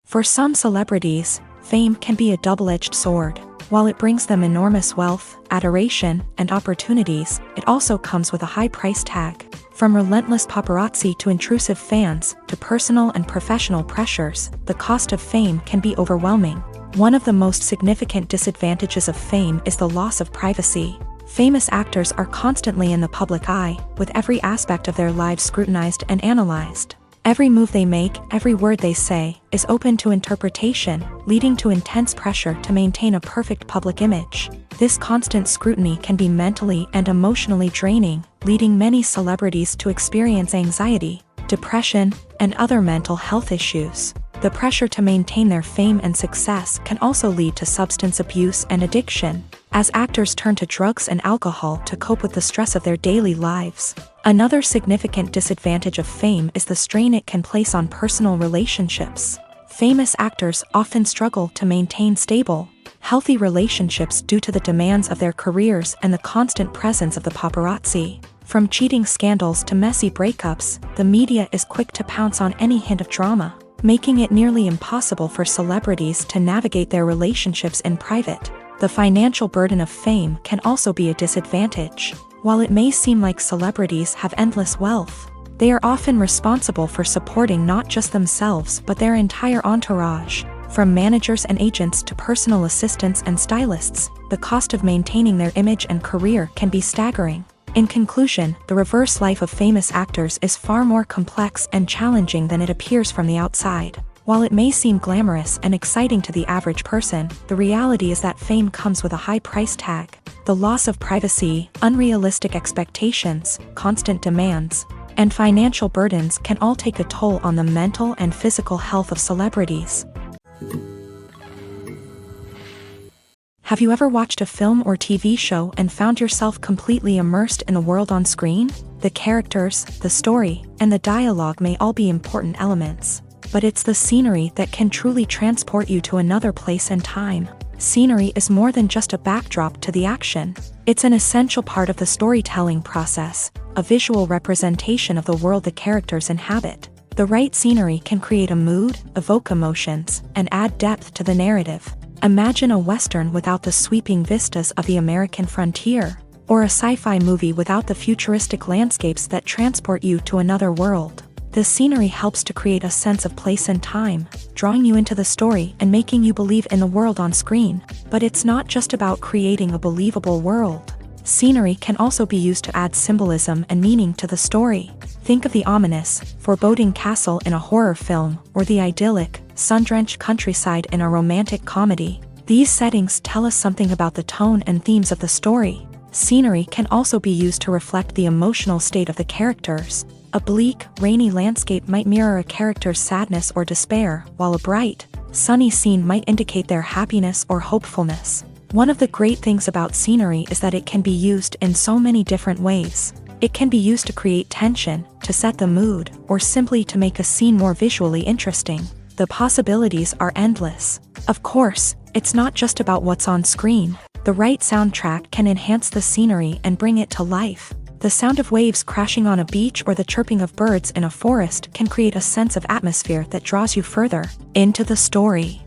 For some celebrities, fame can be a double-edged sword. While it brings them enormous wealth, adoration, and opportunities, it also comes with a high price tag. From relentless paparazzi to intrusive fans, to personal and professional pressures, the cost of fame can be overwhelming. One of the most significant disadvantages of fame is the loss of privacy. Famous actors are constantly in the public eye, with every aspect of their lives scrutinized and analyzed. Every move they make, every word they say, is open to interpretation, leading to intense pressure to maintain a perfect public image. This constant scrutiny can be mentally and emotionally draining, leading many celebrities to experience anxiety, depression, and other mental health issues. The pressure to maintain their fame and success can also lead to substance abuse and addiction, as actors turn to drugs and alcohol to cope with the stress of their daily lives. Another significant disadvantage of fame is the strain it can place on personal relationships. Famous actors often struggle to maintain stable, healthy relationships due to the demands of their careers and the constant presence of the paparazzi. From cheating scandals to messy breakups, the media is quick to pounce on any hint of drama, making it nearly impossible for celebrities to navigate their relationships in private. The financial burden of fame can also be a disadvantage. While it may seem like celebrities have endless wealth, they are often responsible for supporting not just themselves but their entire entourage. From managers and agents to personal assistants and stylists, the cost of maintaining their image and career can be staggering. In conclusion, the reverse life of famous actors is far more complex and challenging than it appears from the outside. While it may seem glamorous and exciting to the average person, the reality is that fame comes with a high price tag. The loss of privacy, unrealistic expectations, constant demands, and financial burdens can all take a toll on the mental and physical health of celebrities. Have you ever watched a film or TV show and found yourself completely immersed in the world on screen? The characters, the story, and the dialogue may all be important elements, but it's the scenery that can truly transport you to another place and time. Scenery is more than just a backdrop to the action. It's an essential part of the storytelling process, a visual representation of the world the characters inhabit. The right scenery can create a mood, evoke emotions, and add depth to the narrative. Imagine a Western without the sweeping vistas of the American frontier, or a sci-fi movie without the futuristic landscapes that transport you to another world. The scenery helps to create a sense of place and time, drawing you into the story and making you believe in the world on screen. But it's not just about creating a believable world. Scenery can also be used to add symbolism and meaning to the story. Think of the ominous, foreboding castle in a horror film, or the idyllic, sun-drenched countryside in a romantic comedy. These settings tell us something about the tone and themes of the story. Scenery can also be used to reflect the emotional state of the characters. A bleak, rainy landscape might mirror a character's sadness or despair, while a bright, sunny scene might indicate their happiness or hopefulness. One of the great things about scenery is that it can be used in so many different ways. It can be used to create tension, to set the mood, or simply to make a scene more visually interesting. The possibilities are endless. Of course, it's not just about what's on screen. The right soundtrack can enhance the scenery and bring it to life. The sound of waves crashing on a beach or the chirping of birds in a forest can create a sense of atmosphere that draws you further into the story.